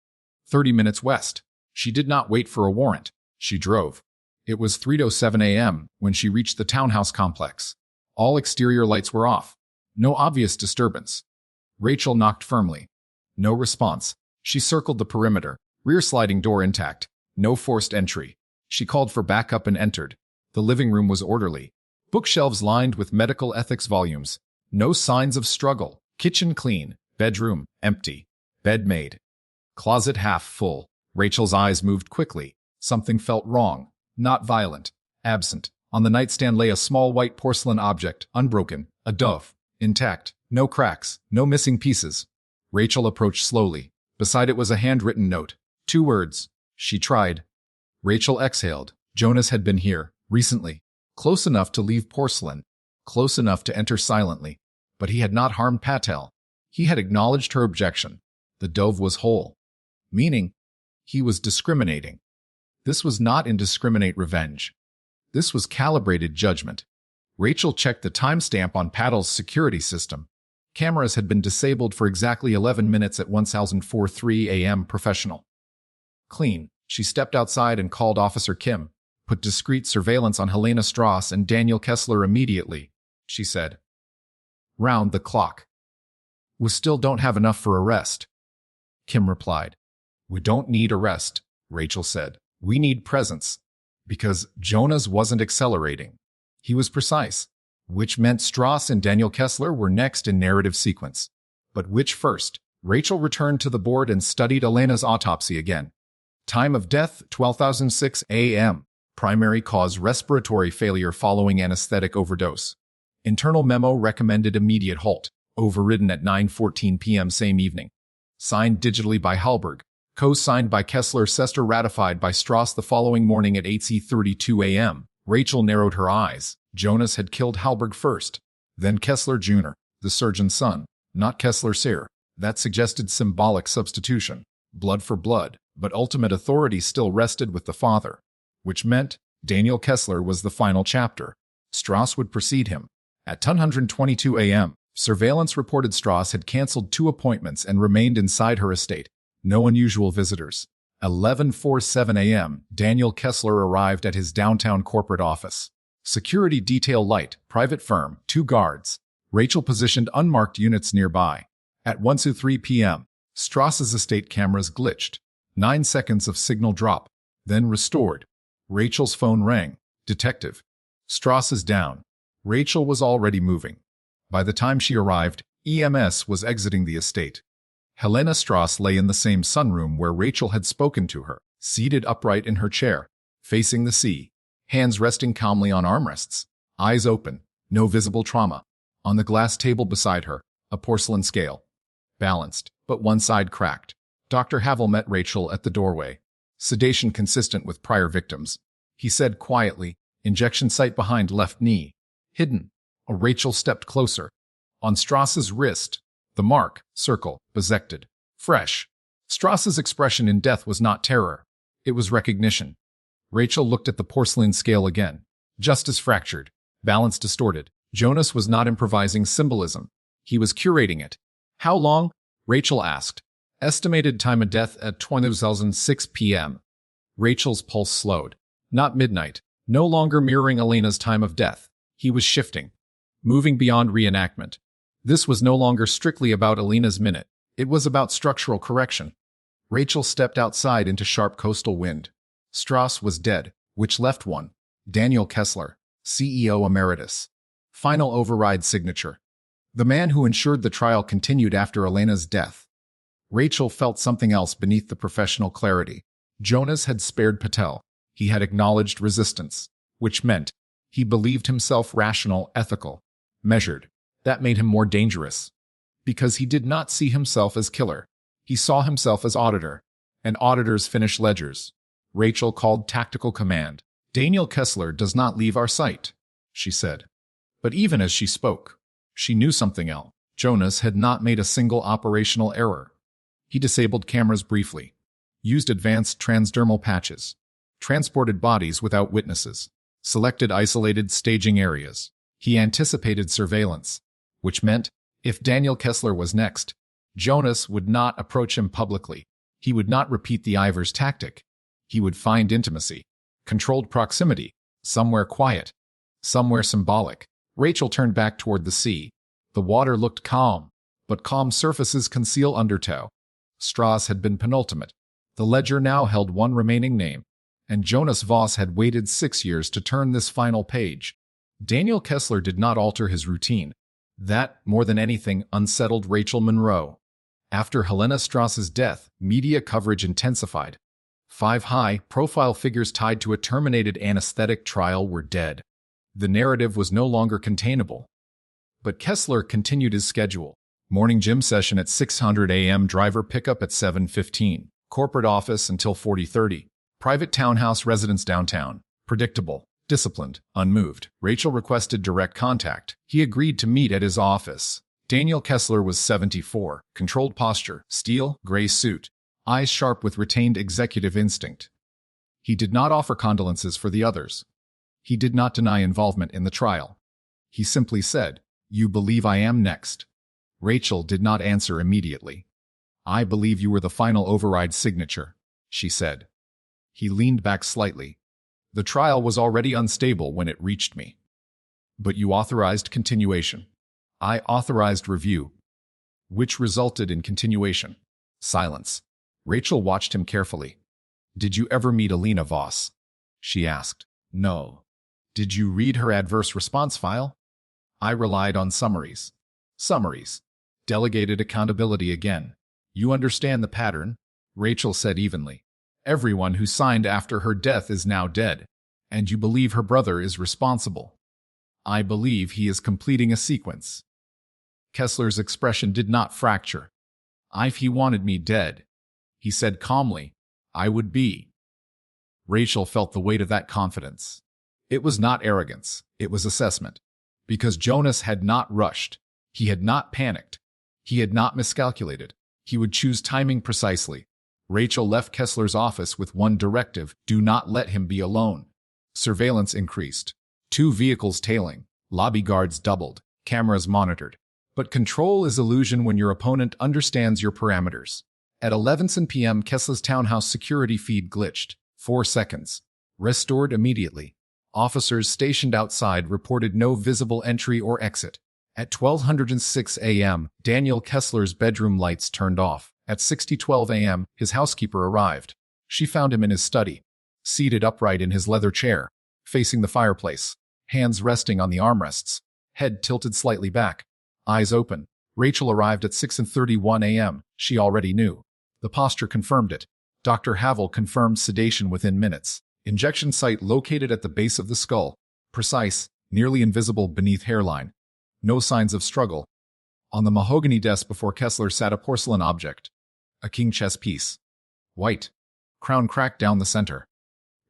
30 minutes west. She did not wait for a warrant. She drove. It was 3:07 a.m. when she reached the townhouse complex. All exterior lights were off. No obvious disturbance. Rachel knocked firmly. No response. She circled the perimeter, rear sliding door intact. No forced entry. She called for backup and entered. The living room was orderly. Bookshelves lined with medical ethics volumes. No signs of struggle. Kitchen clean. Bedroom empty. Bed made. Closet half full. Rachel's eyes moved quickly. Something felt wrong. Not violent. Absent. On the nightstand lay a small white porcelain object, unbroken. A dove. Intact. No cracks. No missing pieces. Rachel approached slowly. Beside it was a handwritten note. 2 words. She tried. Rachel exhaled. Jonas had been here, recently. Close enough to leave porcelain. Close enough to enter silently. But he had not harmed Patel. He had acknowledged her objection. The dove was whole. Meaning, he was discriminating. This was not indiscriminate revenge. This was calibrated judgment. Rachel checked the timestamp on Patel's security system. Cameras had been disabled for exactly 11 minutes at 1:04 a.m. Professional. Clean. She stepped outside and called Officer Kim. Put discreet surveillance on Helena Strauss and Daniel Kessler immediately, she said. Round the clock. We still don't have enough for arrest, Kim replied. We don't need arrest, Rachel said. We need presence. Because Jonas wasn't accelerating. He was precise, which meant Strauss and Daniel Kessler were next in narrative sequence. But which first? Rachel returned to the board and studied Elena's autopsy again. Time of death, 12:06 a.m. Primary cause respiratory failure following anesthetic overdose. Internal memo recommended immediate halt, overridden at 9:14 p.m. same evening. Signed digitally by Hallberg. Co-signed by Kessler. Sester ratified by Strauss the following morning at 8:32 a.m. Rachel narrowed her eyes. Jonas had killed Hallberg first, then Kessler Jr., the surgeon's son, not Kessler Sr. That suggested symbolic substitution, blood for blood, but ultimate authority still rested with the father, which meant Daniel Kessler was the final chapter. Strauss would precede him. At 10:22 a.m., surveillance reported Strauss had canceled 2 appointments and remained inside her estate. No unusual visitors. 11:47 a.m., Daniel Kessler arrived at his downtown corporate office. Security detail light, private firm, 2 guards. Rachel positioned unmarked units nearby. At 1:03 p.m., Strauss's estate cameras glitched. 9 seconds of signal drop, then restored. Rachel's phone rang. Detective. Strauss is down. Rachel was already moving. By the time she arrived, EMS was exiting the estate. Helena Strauss lay in the same sunroom where Rachel had spoken to her, seated upright in her chair, facing the sea. hands resting calmly on armrests, eyes open, no visible trauma. On the glass table beside her, a porcelain scale. Balanced, but one side cracked. Dr. Havel met Rachel at the doorway. Sedation consistent with prior victims. He said quietly, injection site behind left knee. Hidden. Rachel stepped closer. On Strauss's wrist, the mark, circle, bisected. Fresh. Strauss's expression in death was not terror. It was recognition. Rachel looked at the porcelain scale again. Just as fractured. Balance distorted. Jonas was not improvising symbolism. He was curating it. How long? Rachel asked. Estimated time of death at 2006 p.m. Rachel's pulse slowed. Not midnight. No longer mirroring Elena's time of death. He was shifting. Moving beyond reenactment. This was no longer strictly about Elena's minute. It was about structural correction. Rachel stepped outside into sharp coastal wind. Strauss was dead, which left one. Daniel Kessler, CEO Emeritus. Final override signature. The man who ensured the trial continued after Elena's death. Rachel felt something else beneath the professional clarity. Jonas had spared Patel. He had acknowledged resistance, which meant he believed himself rational, ethical, measured. That made him more dangerous. Because he did not see himself as killer. He saw himself as auditor. And auditors finish ledgers. Rachel called tactical command. Daniel Kessler does not leave our sight, she said. But even as she spoke, she knew something else. Jonas had not made a single operational error. He disabled cameras briefly, used advanced transdermal patches, transported bodies without witnesses, selected isolated staging areas. He anticipated surveillance, which meant, if Daniel Kessler was next, Jonas would not approach him publicly. He would not repeat the Ivers tactic. He would find intimacy, controlled proximity, somewhere quiet, somewhere symbolic. Rachel turned back toward the sea. The water looked calm, but calm surfaces conceal undertow. Strauss had been penultimate. The ledger now held one remaining name, and Jonas Voss had waited 6 years to turn this final page. Daniel Kessler did not alter his routine. That, more than anything, unsettled Rachel Monroe. After Helena Strauss's death, media coverage intensified. 5 high-profile figures tied to a terminated anesthetic trial were dead. The narrative was no longer containable. But Kessler continued his schedule. Morning gym session at 600 a.m., driver pickup at 7:15, corporate office until 40:30, private townhouse residence downtown. Predictable, disciplined, unmoved. Rachel requested direct contact. He agreed to meet at his office. Daniel Kessler was 74, controlled posture, steel, gray suit, eyes sharp with retained executive instinct. He did not offer condolences for the others. He did not deny involvement in the trial. He simply said, "You believe I am next?" Rachel did not answer immediately. "I believe you were the final override signature," she said. He leaned back slightly. "The trial was already unstable when it reached me." "But you authorized continuation." "I authorized review." "Which resulted in continuation." Silence. Rachel watched him carefully. "Did you ever meet Elena Voss?" she asked. "No." "Did you read her adverse response file?" "I relied on summaries." "Summaries. Delegated accountability again." "You understand the pattern?" Rachel said evenly. "Everyone who signed after her death is now dead. And you believe her brother is responsible." "I believe he is completing a sequence." Kessler's expression did not fracture. "If he wanted me dead," he said calmly, "I would be." Rachel felt the weight of that confidence. It was not arrogance, it was assessment. Because Jonas had not rushed. He had not panicked. He had not miscalculated. He would choose timing precisely. Rachel left Kessler's office with one directive: do not let him be alone. Surveillance increased. 2 vehicles tailing. Lobby guards doubled. Cameras monitored. But control is illusion when your opponent understands your parameters. At 11 p.m., Kessler's townhouse security feed glitched. 4 seconds. Restored immediately. Officers stationed outside reported no visible entry or exit. At 12:06 a.m., Daniel Kessler's bedroom lights turned off. At 6:12 a.m., his housekeeper arrived. She found him in his study, seated upright in his leather chair, facing the fireplace, hands resting on the armrests, head tilted slightly back, eyes open. Rachel arrived at 6:31 a.m. She already knew. The posture confirmed it. Dr. Havel confirmed sedation within minutes. Injection site located at the base of the skull. Precise, nearly invisible beneath hairline. No signs of struggle. On the mahogany desk before Kessler sat a porcelain object. A king chess piece. White. Crown cracked down the center.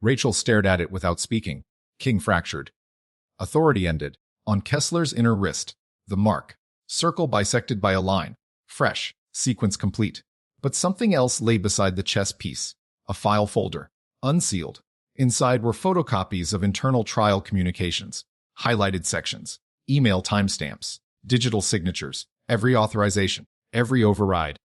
Rachel stared at it without speaking. King fractured. Authority ended. On Kessler's inner wrist. The mark. Circle bisected by a line. Fresh. Sequence complete. But something else lay beside the chess piece. A file folder. Unsealed. Inside were photocopies of internal trial communications. Highlighted sections. Email timestamps. Digital signatures. Every authorization. Every override.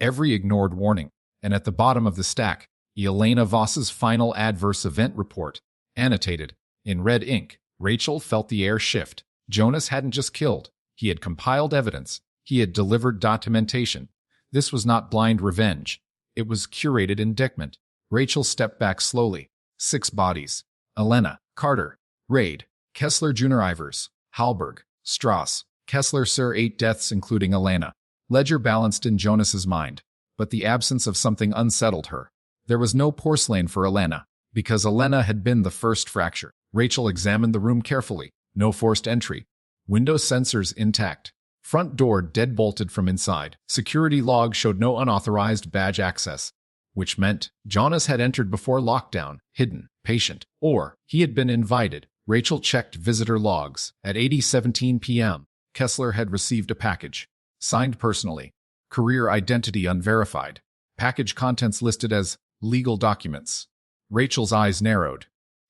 Every ignored warning. And at the bottom of the stack, Elena Voss's final adverse event report. Annotated. In red ink. Rachel felt the air shift. Jonas hadn't just killed. He had compiled evidence. He had delivered documentation. This was not blind revenge. It was curated indictment. Rachel stepped back slowly. 6 bodies. Elena, Carter, Raid, Kessler Jr. Ivers, Hallberg, Strauss, Kessler Sir 8 deaths including Elena. Ledger balanced in Jonas's mind. But the absence of something unsettled her. There was no porcelain for Elena, because Elena had been the first fracture. Rachel examined the room carefully. No forced entry. Window sensors intact. Front door deadbolted from inside. Security log showed no unauthorized badge access, which meant Jonas had entered before lockdown, hidden, patient, or he had been invited. Rachel checked visitor logs. At 8:17 p.m., Kessler had received a package. Signed personally. Career identity unverified. Package contents listed as legal documents. Rachel's eyes narrowed.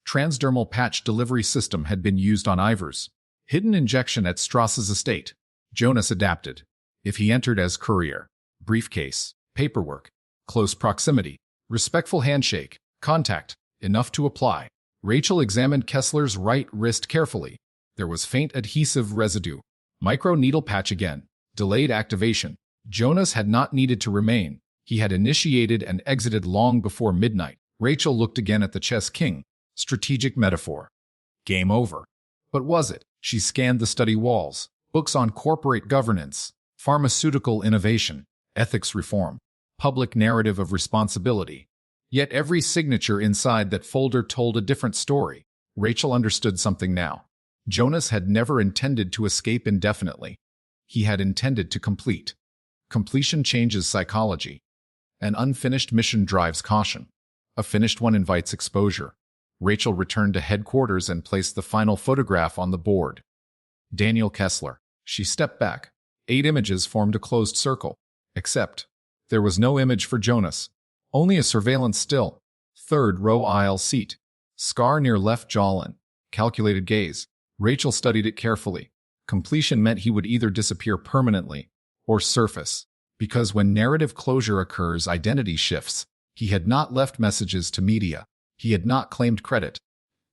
Transdermal patch delivery system had been used on Ivers. Hidden injection at Strauss's estate. Jonas adapted. If he entered as courier. Briefcase. Paperwork. Close proximity. Respectful handshake. Contact. Enough to apply. Rachel examined Kessler's right wrist carefully. There was faint adhesive residue. Micro needle patch again. Delayed activation. Jonas had not needed to remain. He had initiated and exited long before midnight. Rachel looked again at the chess king. Strategic metaphor. Game over. But was it? She scanned the study walls. Books on corporate governance, pharmaceutical innovation, ethics reform, public narrative of responsibility. Yet every signature inside that folder told a different story. Rachel understood something now. Jonas had never intended to escape indefinitely. He had intended to complete. Completion changes psychology. An unfinished mission drives caution. A finished one invites exposure. Rachel returned to headquarters and placed the final photograph on the board. Daniel Kessler. She stepped back. 8 images formed a closed circle. Except, there was no image for Jonas. Only a surveillance still. 3rd row aisle seat. Scar near left jawline. Calculated gaze. Rachel studied it carefully. Completion meant he would either disappear permanently or surface. Because when narrative closure occurs, identity shifts. He had not left messages to media. He had not claimed credit.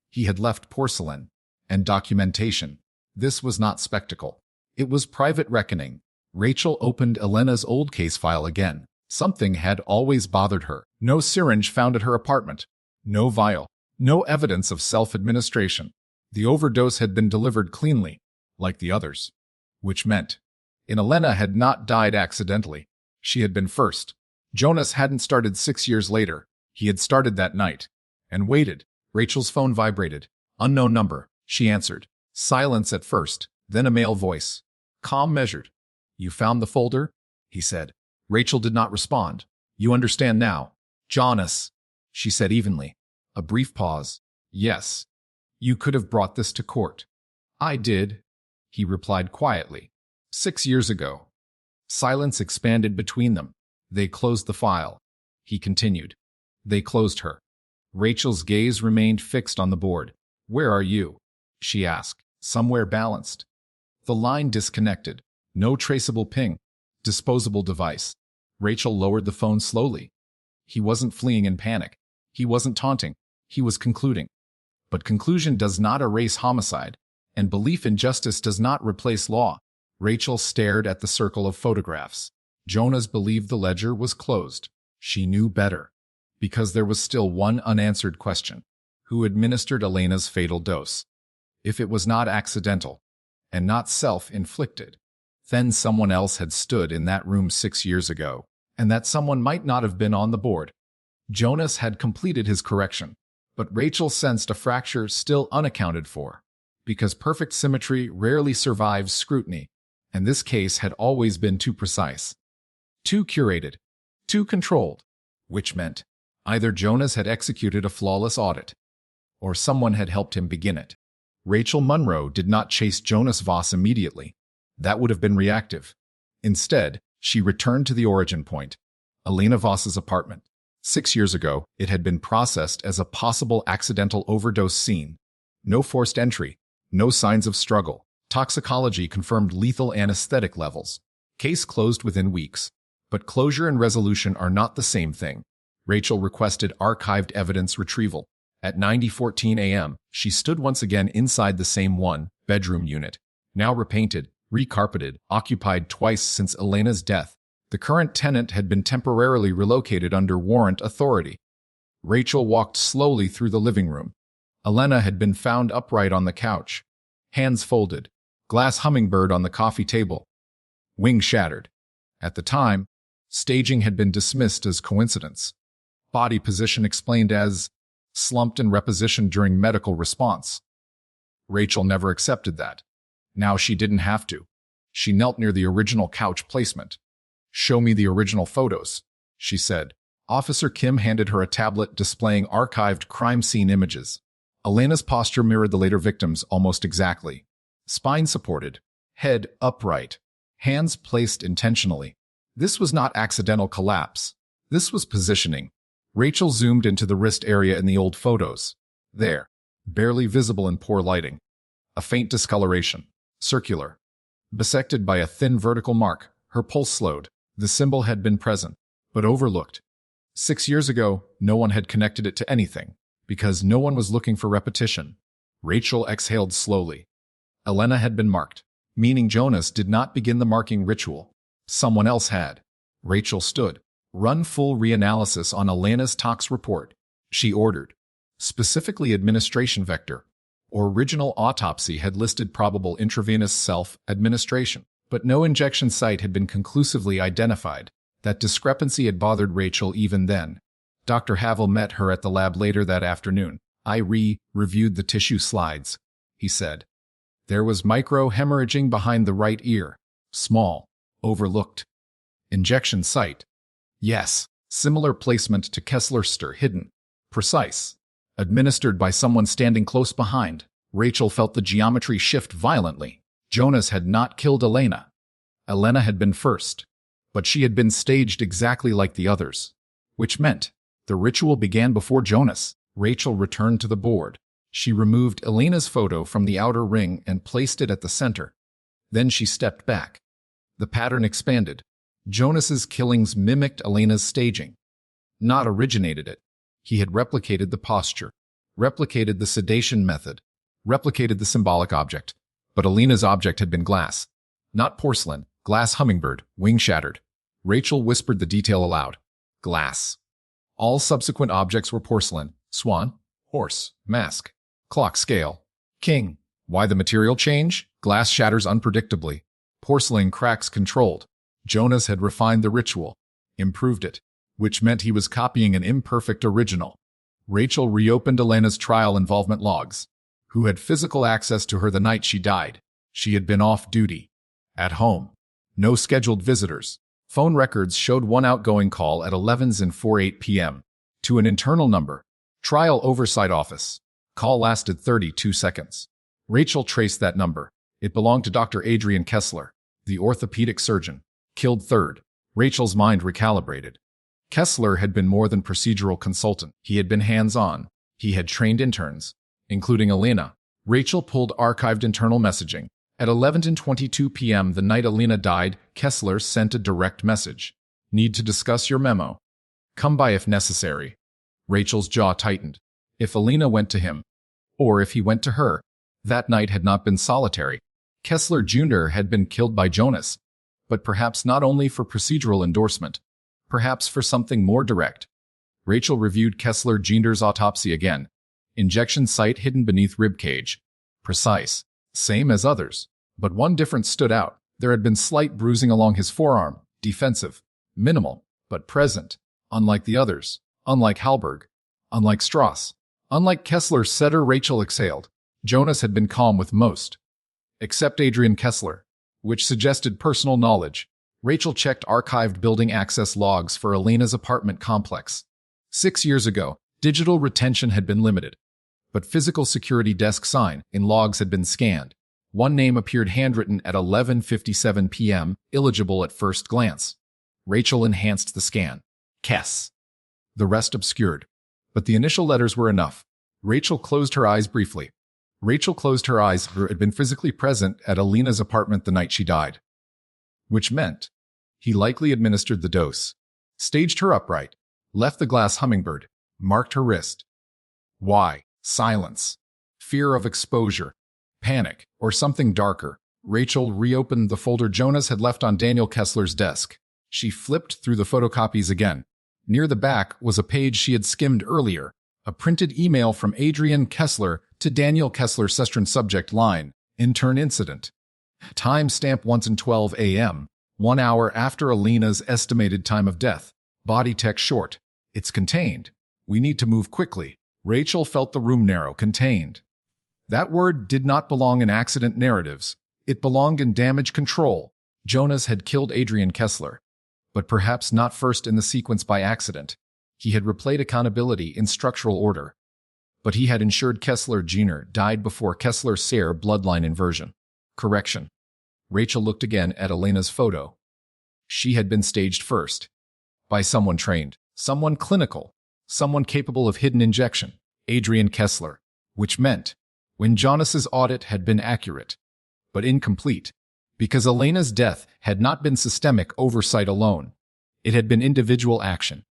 He had left porcelain and documentation. This was not spectacle. It was private reckoning. Rachel opened Elena's old case file again. Something had always bothered her. No syringe found at her apartment. No vial. No evidence of self-administration. The overdose had been delivered cleanly, like the others. Which meant, Elena had not died accidentally. She had been first. Jonas hadn't started 6 years later. He had started that night. And waited. Rachel's phone vibrated. Unknown number. She answered. Silence at first, then a male voice. Calm measured. You found the folder? He said. Rachel did not respond. You understand now. Jonas, she said evenly. A brief pause. Yes. You could have brought this to court. I did, he replied quietly. 6 years ago. Silence expanded between them. They closed the file. He continued. They closed her. Rachel's gaze remained fixed on the board. Where are you? She asked. Somewhere balanced. The line disconnected. No traceable ping. Disposable device. Rachel lowered the phone slowly. He wasn't fleeing in panic. He wasn't taunting. He was concluding. But conclusion does not erase homicide, and belief in justice does not replace law. Rachel stared at the circle of photographs. Jonas believed the ledger was closed. She knew better. Because there was still one unanswered question. Who administered Elena's fatal dose? If it was not accidental, and not self-inflicted, then someone else had stood in that room 6 years ago, and that someone might not have been on the board. Jonas had completed his correction. But Rachel sensed a fracture still unaccounted for, because perfect symmetry rarely survives scrutiny, and this case had always been too precise, too curated, too controlled, which meant either Jonas had executed a flawless audit, or someone had helped him begin it. Rachel Monroe did not chase Jonas Voss immediately. That would have been reactive. Instead, she returned to the origin point, Elena Voss's apartment. 6 years ago, it had been processed as a possible accidental overdose scene. No forced entry, no signs of struggle. Toxicology confirmed lethal anesthetic levels. Case closed within weeks. But closure and resolution are not the same thing. Rachel requested archived evidence retrieval. At 9:14 a.m., she stood once again inside the same one-bedroom unit, now repainted, recarpeted, occupied twice since Elena's death. The current tenant had been temporarily relocated under warrant authority. Rachel walked slowly through the living room. Elena had been found upright on the couch, hands folded, glass hummingbird on the coffee table, wing shattered. At the time, staging had been dismissed as coincidence. Body position explained as slumped in reposition during medical response. Rachel never accepted that. Now she didn't have to. She knelt near the original couch placement. "Show me the original photos," she said. Officer Kim handed her a tablet displaying archived crime scene images. Elena's posture mirrored the later victim's almost exactly. Spine supported, head upright, hands placed intentionally. This was not accidental collapse. This was positioning. Rachel zoomed into the wrist area in the old photos. There, barely visible in poor lighting. A faint discoloration, circular. Bisected by a thin vertical mark, her pulse slowed. The symbol had been present, but overlooked. 6 years ago, no one had connected it to anything, because no one was looking for repetition. Rachel exhaled slowly. Elena had been marked, meaning Jonas did not begin the marking ritual. Someone else had. Rachel stood. "Run full reanalysis on Elena's tox report," she ordered. Specifically administration vector. Original autopsy had listed probable intravenous self-administration, but no injection site had been conclusively identified. That discrepancy had bothered Rachel even then. Dr. Havel met her at the lab later that afternoon. "I reviewed the tissue slides," he said. There was micro-hemorrhaging behind the right ear. Small. Overlooked. Injection site. Yes. Similar placement to Kessler's hidden. Precise. Administered by someone standing close behind. Rachel felt the geometry shift violently. Jonas had not killed Elena. Elena had been first. But she had been staged exactly like the others. Which meant the ritual began before Jonas. Rachel returned to the board. She removed Elena's photo from the outer ring and placed it at the center. Then she stepped back. The pattern expanded. Jonas's killings mimicked Elena's staging, not originated it. He had replicated the posture, replicated the sedation method, replicated the symbolic object. But Elena's object had been glass, not porcelain. Glass hummingbird, wing shattered. Rachel whispered the detail aloud. Glass. All subsequent objects were porcelain. Swan, horse, mask, clock scale, king. Why the material change? Glass shatters unpredictably. Porcelain cracks controlled. Jonas had refined the ritual, improved it, which meant he was copying an imperfect original. Rachel reopened Elena's trial involvement logs. Who had physical access to her the night she died? She had been off duty. At home. No scheduled visitors. Phone records showed one outgoing call at 11:48 p.m. to an internal number. Trial Oversight Office. Call lasted 32 seconds. Rachel traced that number. It belonged to Dr. Adrian Kessler, the orthopedic surgeon. Killed third. Rachel's mind recalibrated. Kessler had been more than procedural consultant. He had been hands-on. He had trained interns, including Elena. Rachel pulled archived internal messaging. At 11:22 p.m. the night Elena died, Kessler sent a direct message. Need to discuss your memo. Come by if necessary. Rachel's jaw tightened. If Elena went to him, or if he went to her, that night had not been solitary. Kessler Jr. had been killed by Jonas, but perhaps not only for procedural endorsement, perhaps for something more direct. Rachel reviewed Kessler Jr.'s autopsy again. Injection site hidden beneath rib cage. Precise. Same as others. But one difference stood out. There had been slight bruising along his forearm. Defensive. Minimal, but present. Unlike the others. Unlike Halberg. Unlike Strauss. Unlike Kessler's setter Rachel exhaled, Jonas had been calm with most, except Adrian Kessler, which suggested personal knowledge. Rachel checked archived building access logs for Elena's apartment complex. 6 years ago, digital retention had been limited, but physical security desk sign in logs had been scanned. One name appeared handwritten at 11:57 p.m., illegible at first glance. Rachel enhanced the scan. Kess. The rest obscured, but the initial letters were enough. Rachel closed her eyes briefly. Rachel closed her eyes for had been physically present at Elena's apartment the night she died, which meant he likely administered the dose, staged her upright, left the glass hummingbird, marked her wrist. Why? Silence. Fear of exposure. Panic, or something darker. Rachel reopened the folder Jonas had left on Daniel Kessler's desk. She flipped through the photocopies again. Near the back was a page she had skimmed earlier, a printed email from Adrian Kessler to Daniel Kessler Sestron subject line, intern incident. Timestamp 1:12 a.m., 1 hour after Elena's estimated time of death. Body text short. It's contained. We need to move quickly. Rachel felt the room narrow. Contained. That word did not belong in accident narratives. It belonged in damage control. Jonas had killed Adrian Kessler, but perhaps not first in the sequence by accident. He had replayed accountability in structural order, but he had ensured Kessler Jr. died before Kessler-Sayre bloodline inversion. Correction. Rachel looked again at Elena's photo. She had been staged first. By someone trained, someone clinical, someone capable of hidden injection. Adrian Kessler. Which meant, when Jonas's audit had been accurate, but incomplete, because Elena's death had not been systemic oversight alone. It had been individual action,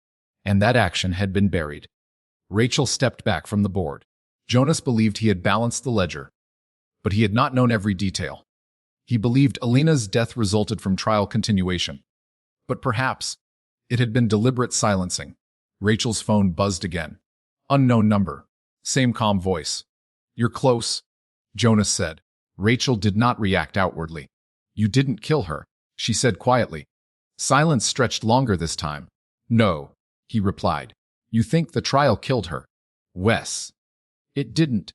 and that action had been buried. Rachel stepped back from the board. Jonas believed he had balanced the ledger, but he had not known every detail. He believed Elena's death resulted from trial continuation, but perhaps it had been deliberate silencing. Rachel's phone buzzed again. Unknown number. Same calm voice. You're close, Jonas said. Rachel did not react outwardly. You didn't kill her, she said quietly. Silence stretched longer this time. No, he replied. You think the trial killed her. Wes. It didn't,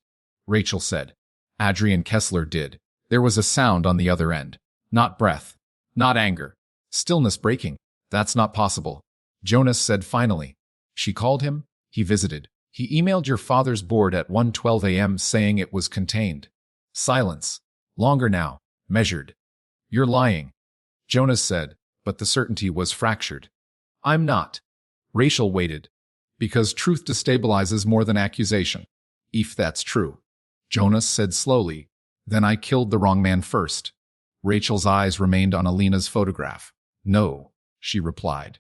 Rachel said. Adrian Kessler did. There was a sound on the other end. Not breath. Not anger. Stillness breaking. That's not possible, Jonas said finally. She called him. He visited. He emailed your father's board at 1:12 a.m. saying it was contained. Silence. Longer now. Measured. You're lying, Jonas said, but the certainty was fractured. I'm not. Rachel waited. Because truth destabilizes more than accusation. If that's true, Jonas said slowly, then I killed the wrong man first. Rachel's eyes remained on Elena's photograph. No, she replied.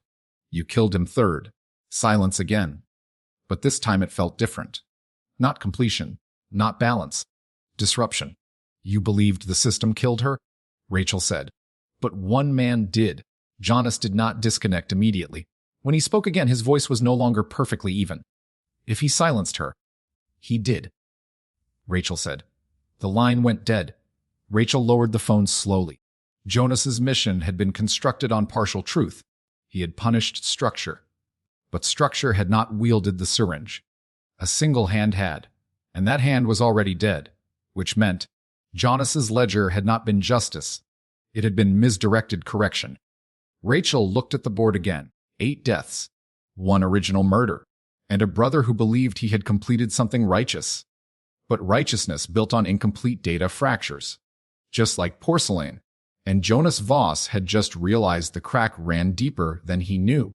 You killed him third. Silence again. But this time it felt different. Not completion. Not balance. Disruption. You believed the system killed her? Rachel said. But one man did. Jonas did not disconnect immediately. When he spoke again, his voice was no longer perfectly even. If he silenced her, he did, Rachel said. The line went dead. Rachel lowered the phone slowly. Jonas's mission had been constructed on partial truth. He had punished structure. But structure had not wielded the syringe. A single hand had, and that hand was already dead, which meant Jonas's ledger had not been justice. It had been misdirected correction. Rachel looked at the board again. 8 deaths, 1 original murder, and a brother who believed he had completed something righteous. But righteousness built on incomplete data fractures. Just like porcelain, and Jonas Voss had just realized the crack ran deeper than he knew.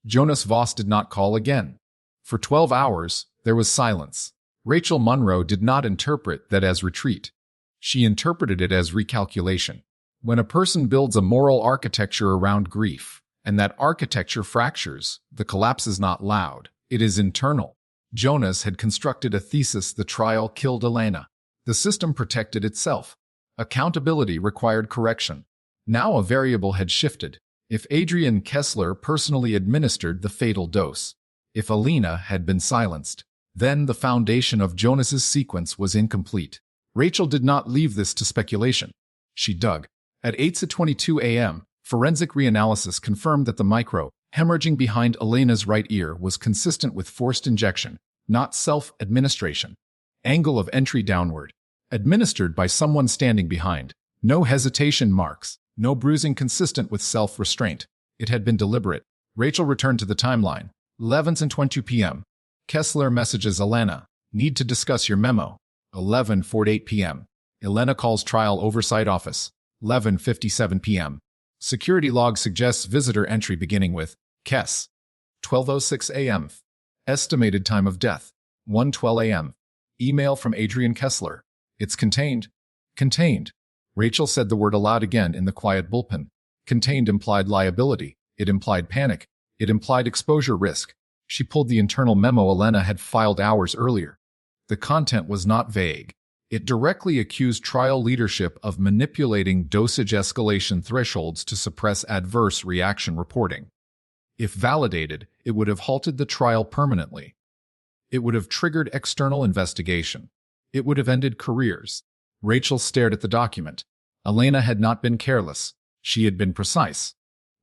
Jonas Voss did not call again. For 12 hours, there was silence. Rachel Monroe did not interpret that as retreat. She interpreted it as recalculation. When a person builds a moral architecture around grief, and that architecture fractures, the collapse is not loud, it is internal. Jonas had constructed a thesis: the trial killed Elena. The system protected itself. Accountability required correction. Now a variable had shifted. If Adrian Kessler personally administered the fatal dose, if Elena had been silenced, then the foundation of Jonas's sequence was incomplete. Rachel did not leave this to speculation. She dug. At 8:22 a.m., forensic reanalysis confirmed that the micro hemorrhaging behind Elena's right ear was consistent with forced injection. not self-administration. Angle of entry downward. Administered by someone standing behind. No hesitation marks. No bruising consistent with self-restraint. It had been deliberate. Rachel returned to the timeline. 11:22 p.m. Kessler messages Elena. Need to discuss your memo. 11:48 p.m. Elena calls trial oversight office. 11:57 p.m. Security log suggests visitor entry beginning with Kess. 12:06 a.m. Estimated time of death. 1:12 a.m. Email from Adrian Kessler. It's contained. Contained. Rachel said the word aloud again in the quiet bullpen. Contained implied liability. It implied panic. It implied exposure risk. She pulled the internal memo Elena had filed hours earlier. The content was not vague. It directly accused trial leadership of manipulating dosage escalation thresholds to suppress adverse reaction reporting. If validated, it would have halted the trial permanently. It would have triggered external investigation. It would have ended careers. Rachel stared at the document. Elena had not been careless. She had been precise.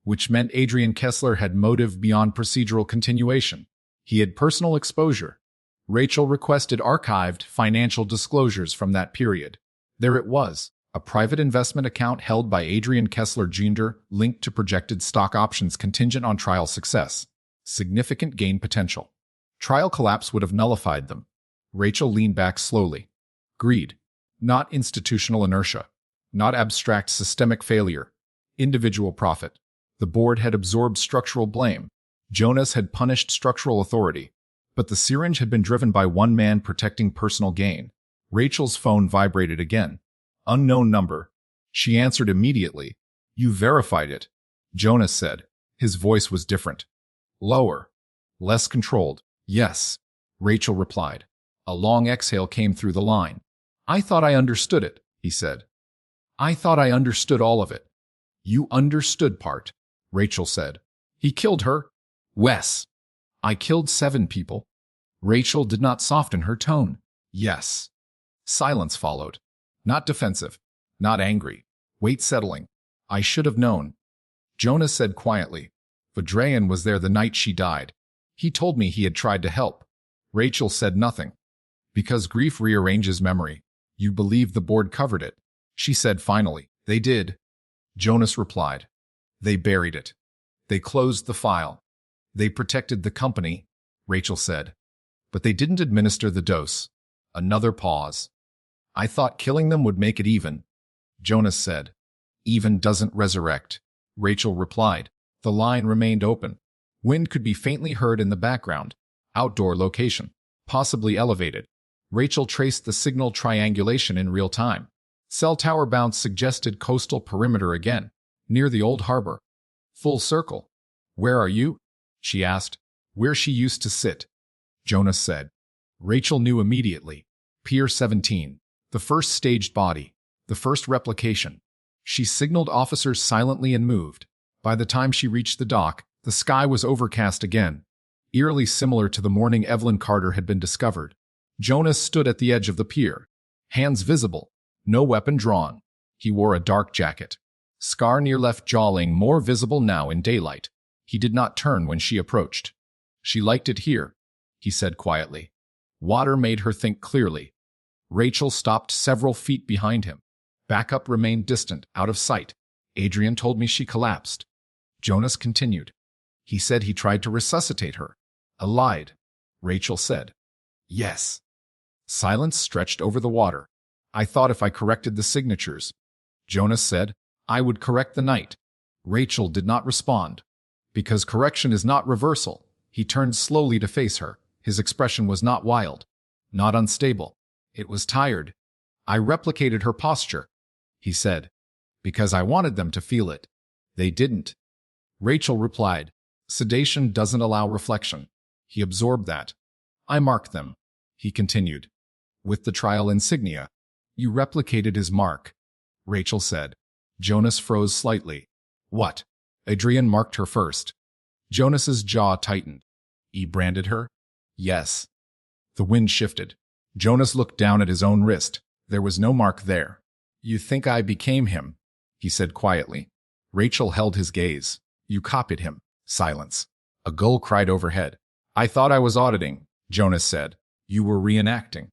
Which meant Adrian Kessler had motive beyond procedural continuation. He had personal exposure. Rachel requested archived financial disclosures from that period. There it was, a private investment account held by Adrian Kessler Jr. linked to projected stock options contingent on trial success. Significant gain potential. Trial collapse would have nullified them. Rachel leaned back slowly. Greed. Not institutional inertia. Not abstract systemic failure. Individual profit. The board had absorbed structural blame. Jonas had punished structural authority. But the syringe had been driven by one man protecting personal gain. Rachel's phone vibrated again. Unknown number. She answered immediately. You verified it, Jonas said. His voice was different. Lower. Less controlled. Yes, Rachel replied. A long exhale came through the line. I thought I understood it, he said. I thought I understood all of it. You understood part, Rachel said. He killed her. Wes. I killed 7 people. Rachel did not soften her tone. Yes. Silence followed. Not defensive. Not angry. Weight settling. I should have known. Jonas said quietly. Vadrayan was there the night she died. He told me he had tried to help. Rachel said nothing. Because grief rearranges memory. You believe the board covered it. She said finally. They did. Jonas replied. They buried it. They closed the file. They protected the company, Rachel said. But they didn't administer the dose. Another pause. I thought killing them would make it even. Jonas said. Even doesn't resurrect, Rachel replied. The line remained open. Wind could be faintly heard in the background. Outdoor location. Possibly elevated. Rachel traced the signal triangulation in real time. Cell tower bounce suggested coastal perimeter again, near the old harbor. Full circle. Where are you? She asked. Where she used to sit. Jonas said. Rachel knew immediately. Pier 17. The first staged body. The first replication. She signaled officers silently and moved. By the time she reached the dock, the sky was overcast again, eerily similar to the morning Evelyn Carter had been discovered. Jonas stood at the edge of the pier. Hands visible. No weapon drawn. He wore a dark jacket. Scar near left jawline more visible now in daylight. He did not turn when she approached. She liked it here, he said quietly. Water made her think clearly. Rachel stopped several feet behind him. Backup remained distant, out of sight. Adrian told me she collapsed. Jonas continued. He said he tried to resuscitate her. I lied, Rachel said. Yes. Silence stretched over the water. I thought if I corrected the signatures, Jonas said, I would correct the night. Rachel did not respond. Because correction is not reversal. He turned slowly to face her. His expression was not wild, not unstable. It was tired. I replicated her posture, he said, because I wanted them to feel it. They didn't. Rachel replied, sedation doesn't allow reflection. He absorbed that. I marked them, he continued. With the trial insignia. You replicated his mark, Rachel said. Jonas froze slightly. What? Adrian marked her first. Jonas's jaw tightened. He branded her? Yes. The wind shifted. Jonas looked down at his own wrist. There was no mark there. You think I became him, he said quietly. Rachel held his gaze. You copied him. Silence. A gull cried overhead. I thought I was auditing, Jonas said. You were reenacting.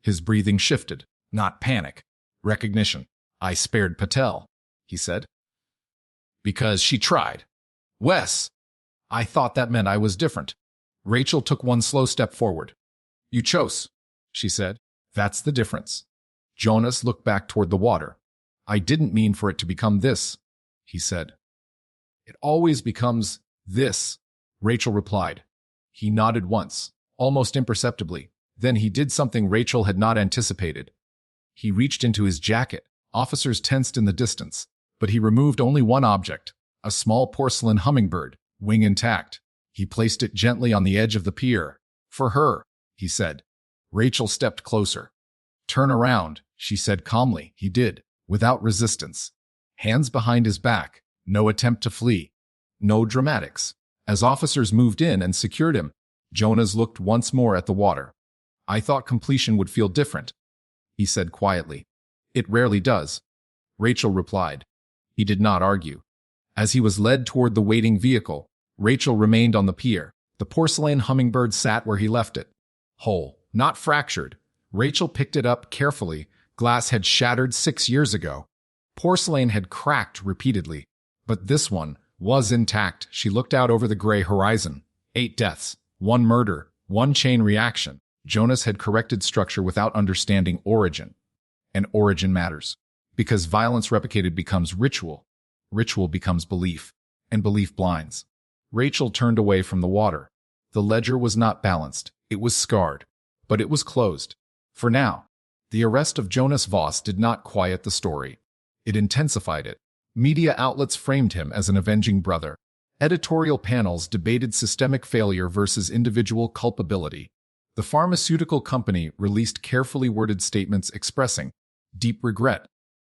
His breathing shifted. Not panic. Recognition. I spared Patel, he said. Because she tried. Wes. I thought that meant I was different. Rachel took one slow step forward. You chose, she said. That's the difference. Jonas looked back toward the water. I didn't mean for it to become this, he said. It always becomes this, Rachel replied. He nodded once, almost imperceptibly. Then he did something Rachel had not anticipated. He reached into his jacket. Officers tensed in the distance, but he removed only one object, a small porcelain hummingbird, wing intact. He placed it gently on the edge of the pier. For her, he said. Rachel stepped closer. Turn around, she said calmly. He did, without resistance. Hands behind his back, no attempt to flee. No dramatics. As officers moved in and secured him, Jonas looked once more at the water. I thought completion would feel different, he said quietly. It rarely does, Rachel replied. He did not argue. As he was led toward the waiting vehicle, Rachel remained on the pier. The porcelain hummingbird sat where he left it. Whole, not fractured. Rachel picked it up carefully. Glass had shattered 6 years ago. Porcelain had cracked repeatedly. But this one was intact. She looked out over the gray horizon. 8 deaths, 1 murder, 1 chain reaction. Jonas had corrected structure without understanding origin. And origin matters. Because violence replicated becomes ritual. Ritual becomes belief. And belief blinds. Rachel turned away from the water. The ledger was not balanced. It was scarred. But it was closed. For now. The arrest of Jonas Voss did not quiet the story. It intensified it. Media outlets framed him as an avenging brother. Editorial panels debated systemic failure versus individual culpability. The pharmaceutical company released carefully worded statements expressing deep regret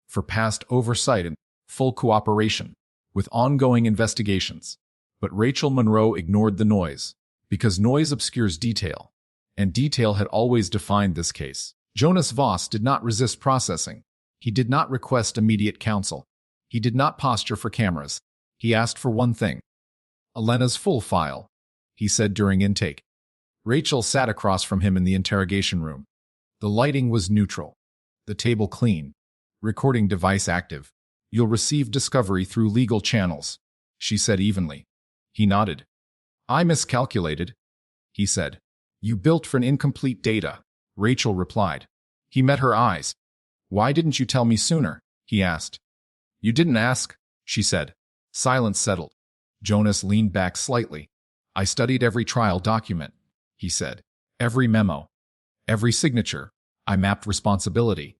for past oversight and full cooperation with ongoing investigations. But Rachel Monroe ignored the noise, because noise obscures detail, and detail had always defined this case. Jonas Voss did not resist processing. He did not request immediate counsel. He did not posture for cameras. He asked for one thing. Elena's full file, he said during intake. Rachel sat across from him in the interrogation room. The lighting was neutral. The table clean. Recording device active. You'll receive discovery through legal channels, she said evenly. He nodded. I miscalculated, he said. You built for an incomplete data, Rachel replied. He met her eyes. Why didn't you tell me sooner? He asked. You didn't ask, she said. Silence settled. Jonas leaned back slightly. I studied every trial document, he said. Every memo. Every signature. I mapped responsibility.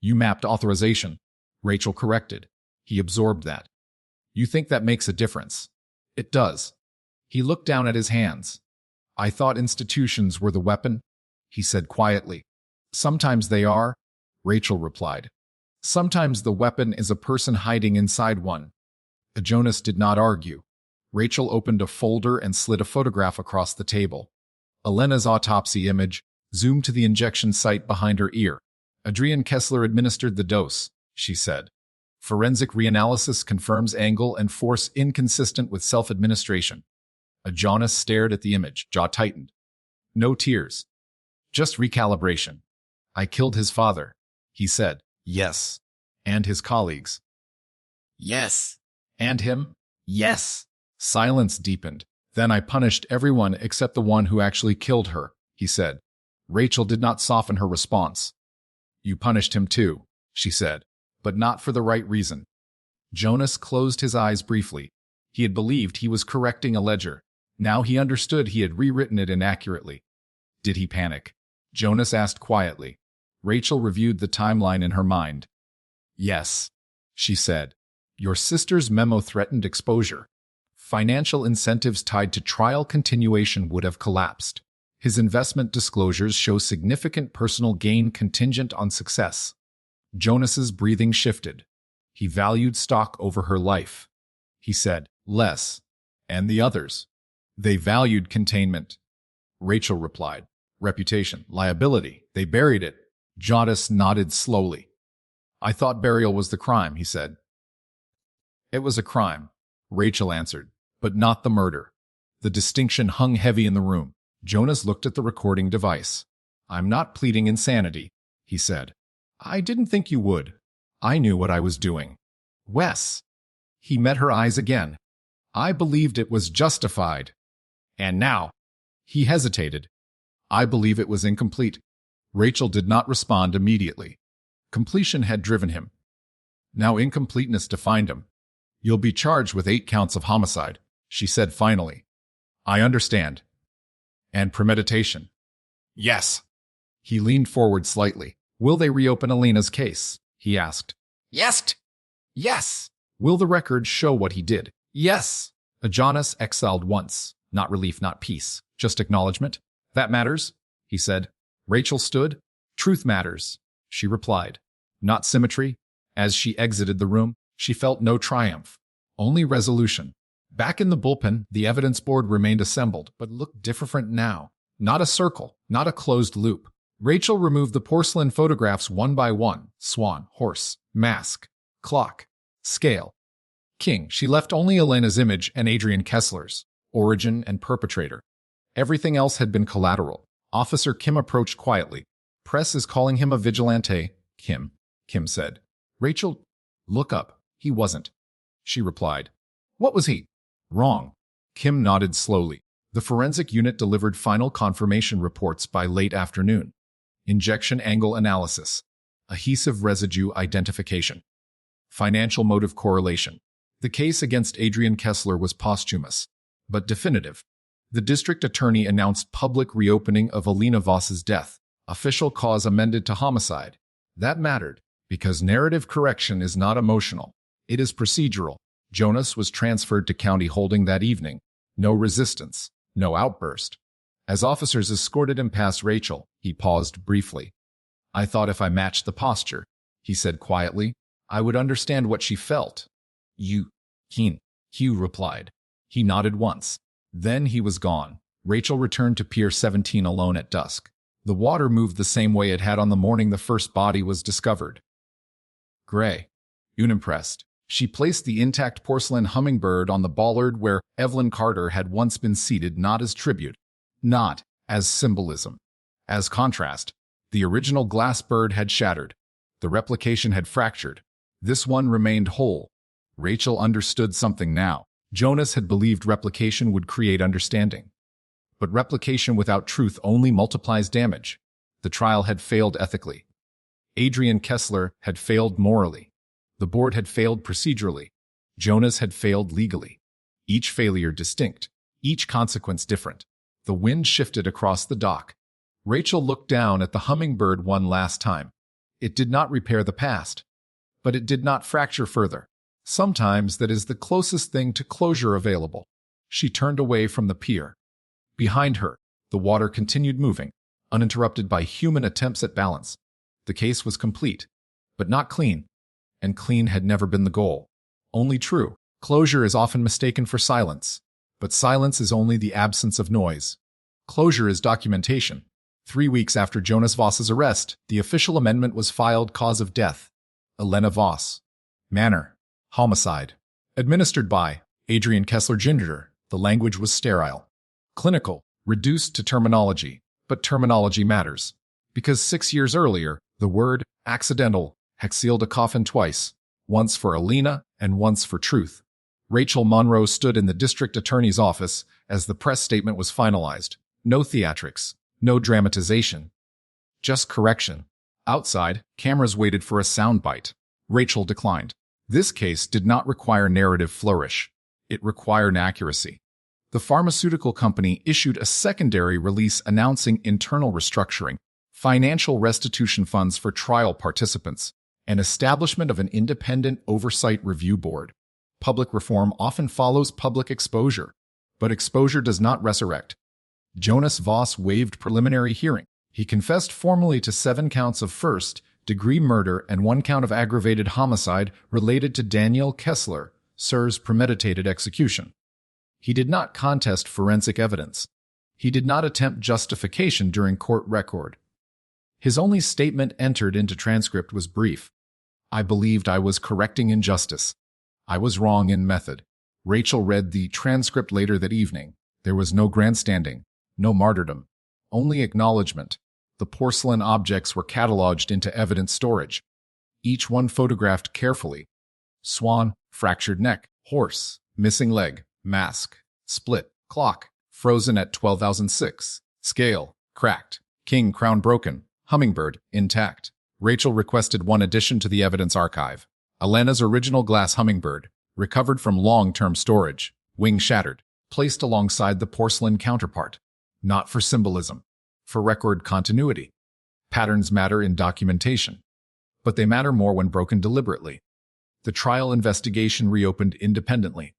You mapped authorization, Rachel corrected. He absorbed that. You think that makes a difference? It does. He looked down at his hands. I thought institutions were the weapon, he said quietly. Sometimes they are, Rachel replied. Sometimes the weapon is a person hiding inside one. Jonas did not argue. Rachel opened a folder and slid a photograph across the table. Elena's autopsy image, zoomed to the injection site behind her ear. Adrian Kessler administered the dose, she said. Forensic reanalysis confirms angle and force inconsistent with self-administration. Jonas stared at the image, jaw tightened. No tears. Just recalibration. I killed his father, he said. Yes. And his colleagues. Yes. And him? Yes. Silence deepened. Then I punished everyone except the one who actually killed her, he said. Rachel did not soften her response. You punished him too, she said, but not for the right reason. Jonas closed his eyes briefly. He had believed he was correcting a ledger. Now he understood he had rewritten it inaccurately. Did he panic? Jonas asked quietly. Rachel reviewed the timeline in her mind. Yes, she said. Your sister's memo threatened exposure. Financial incentives tied to trial continuation would have collapsed. His investment disclosures show significant personal gain contingent on success. Jonas's breathing shifted. He valued stock over her life. He said, less. And the others? They valued containment. Rachel replied, reputation, liability. They buried it. Jonas nodded slowly. I thought burial was the crime, he said. It was a crime, Rachel answered, but not the murder. The distinction hung heavy in the room. Jonas looked at the recording device. "I'm not pleading insanity," he said. "I didn't think you would. I knew what I was doing." "Wes." He met her eyes again. "I believed it was justified." "And now?" He hesitated. "I believe it was incomplete." Rachel did not respond immediately. Completion had driven him. Now incompleteness defined him. "You'll be charged with 8 counts of homicide," she said finally. "I understand." "And premeditation." "Yes." He leaned forward slightly. "Will they reopen Elena's case?" he asked. Yes. Yes. "Will the record show what he did?" "Yes." Jonas exhaled once. Not relief, not peace. Just acknowledgement. "That matters," he said. Rachel stood. "Truth matters," she replied. Not symmetry. As she exited the room, she felt no triumph, only resolution. Back in the bullpen, the evidence board remained assembled, but looked different now. Not a circle, not a closed loop. Rachel removed the porcelain photographs one by one: swan, horse, mask, clock, scale, king. She left only Elena's image and Adrian Kessler's, origin and perpetrator. Everything else had been collateral. Officer Kim approached quietly. "Press is calling him a vigilante, Kim," Kim said. "Rachel, look up." "He wasn't," she replied. "What was he?" "Wrong." Kim nodded slowly. The forensic unit delivered final confirmation reports by late afternoon. Injection angle analysis. Adhesive residue identification. Financial motive correlation. The case against Adrian Kessler was posthumous, but definitive. The district attorney announced public reopening of Elena Voss's death. Official cause amended to homicide. That mattered, because narrative correction is not emotional. It is procedural. Jonas was transferred to county holding that evening. No resistance, no outburst. As officers escorted him past Rachel, he paused briefly. "I thought if I matched the posture," he said quietly, "I would understand what she felt." "You, Keen," Hugh replied. He nodded once. Then he was gone. Rachel returned to Pier 17 alone at dusk. The water moved the same way it had on the morning the first body was discovered. Gray. Unimpressed, she placed the intact porcelain hummingbird on the bollard where Evelyn Carter had once been seated, not as tribute, not as symbolism. As contrast, the original glass bird had shattered. The replication had fractured. This one remained whole. Rachel understood something now. Jonas had believed replication would create understanding. But replication without truth only multiplies damage. The trial had failed ethically. Adrian Kessler had failed morally. The board had failed procedurally. Jonas had failed legally. Each failure distinct, each consequence different. The wind shifted across the dock. Rachel looked down at the hummingbird one last time. It did not repair the past, but it did not fracture further. Sometimes that is the closest thing to closure available. She turned away from the pier. Behind her, the water continued moving, uninterrupted by human attempts at balance. The case was complete, but not clean. And clean had never been the goal. Only true. Closure is often mistaken for silence, but silence is only the absence of noise. Closure is documentation. 3 weeks after Jonas Voss's arrest, the official amendment was filed: cause of death, Elena Voss. Manner, homicide. Administered by Adrian Kessler Jr. The language was sterile. Clinical, reduced to terminology. But terminology matters. Because 6 years earlier, the word accidental had sealed a coffin twice, once for Elena and once for truth. Rachel Monroe stood in the district attorney's office as the press statement was finalized. No theatrics, no dramatization, just correction. Outside, cameras waited for a soundbite. Rachel declined. This case did not require narrative flourish. It required accuracy. The pharmaceutical company issued a secondary release announcing internal restructuring, financial restitution funds for trial participants, and establishment of an independent oversight review board. Public reform often follows public exposure, but exposure does not resurrect. Jonas Voss waived preliminary hearing. He confessed formally to 7 counts of first-degree murder and 1 count of aggravated homicide related to Daniel Kessler, Sir's premeditated execution. He did not contest forensic evidence. He did not attempt justification during court record. His only statement entered into transcript was brief. "I believed I was correcting injustice. I was wrong in method." Rachel read the transcript later that evening. There was no grandstanding, No martyrdom. Only acknowledgement. The porcelain objects were cataloged into evidence storage, each one photographed carefully. Swan, fractured neck, horse, missing leg, mask, split, clock, frozen at 12,006, scale, cracked, king crown broken, hummingbird, intact. Rachel requested one addition to the evidence archive. Elena's original glass hummingbird, recovered from long-term storage, wing shattered, placed alongside the porcelain counterpart. Not for symbolism, for record continuity. Patterns matter in documentation, but they matter more when broken deliberately. The trial investigation reopened independently.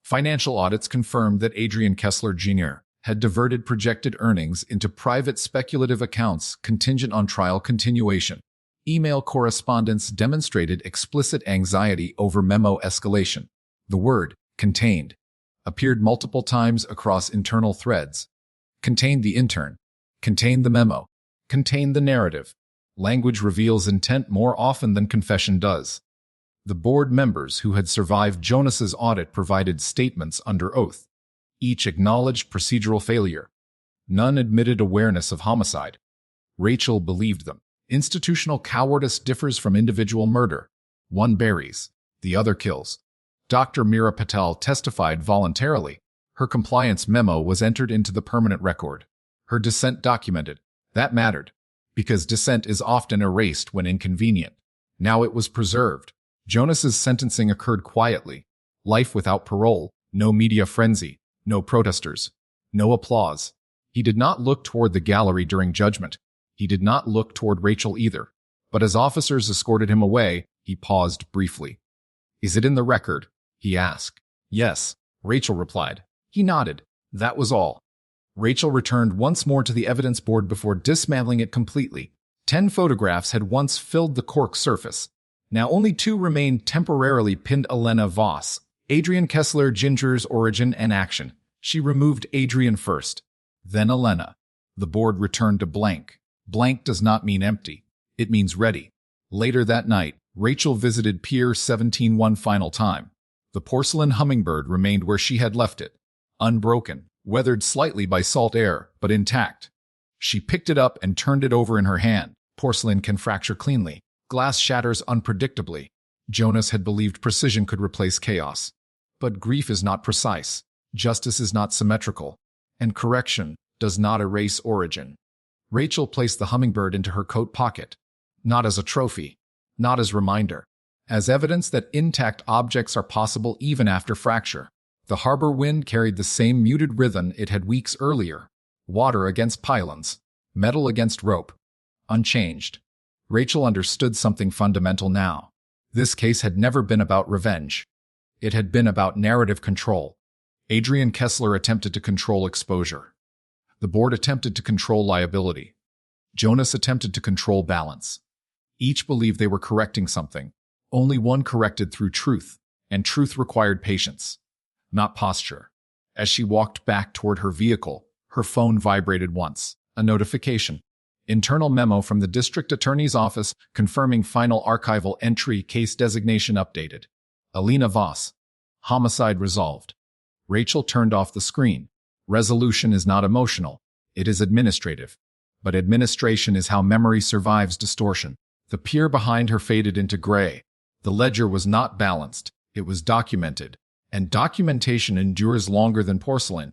Financial audits confirmed that Adrian Kessler Jr. had diverted projected earnings into private speculative accounts contingent on trial continuation. Email correspondence demonstrated explicit anxiety over memo escalation. The word contained appeared multiple times across internal threads. Contained the intern. Contained the memo. Contained the narrative. Language reveals intent more often than confession does. The board members who had survived Jonas's audit provided statements under oath. Each acknowledged procedural failure. None admitted awareness of homicide. Rachel believed them. Institutional cowardice differs from individual murder. One buries, the other kills. Dr. Meera Patel testified voluntarily. Her compliance memo was entered into the permanent record. Her dissent documented. That mattered, because dissent is often erased when inconvenient. Now it was preserved. Jonas's sentencing occurred quietly. Life without parole, no media frenzy, no protesters, no applause. He did not look toward the gallery during judgment. He did not look toward Rachel either. But as officers escorted him away, he paused briefly. "Is it in the record?" he asked. "Yes," Rachel replied. He nodded. That was all. Rachel returned once more to the evidence board before dismantling it completely. 10 photographs had once filled the cork surface. Now only 2 remained temporarily pinned. Elena Voss, Adrian Kessler Ginger's origin and action. She removed Adrian first, then Elena. The board returned to blank. Blank does not mean empty. It means ready. Later that night, Rachel visited Pier 17 one final time. The porcelain hummingbird remained where she had left it, unbroken, weathered slightly by salt air, but intact. She picked it up and turned it over in her hand. Porcelain can fracture cleanly. Glass shatters unpredictably. Jonas had believed precision could replace chaos. But grief is not precise. Justice is not symmetrical. And correction does not erase origin. Rachel placed the hummingbird into her coat pocket. Not as a trophy. Not as reminder. As evidence that intact objects are possible even after fracture. The harbor wind carried the same muted rhythm it had weeks earlier. Water against pylons. Metal against rope. Unchanged. Rachel understood something fundamental now. This case had never been about revenge. It had been about narrative control. Adrian Kessler attempted to control exposure. The board attempted to control liability. Jonas attempted to control balance. Each believed they were correcting something. Only one corrected through truth, and truth required patience, not posture. As she walked back toward her vehicle, her phone vibrated once. A notification. Internal memo from the district attorney's office confirming final archival entry, case designation updated. Elena Voss. Homicide resolved. Rachel turned off the screen. Resolution is not emotional. It is administrative. But administration is how memory survives distortion. The pier behind her faded into gray. The ledger was not balanced. It was documented. And documentation endures longer than porcelain.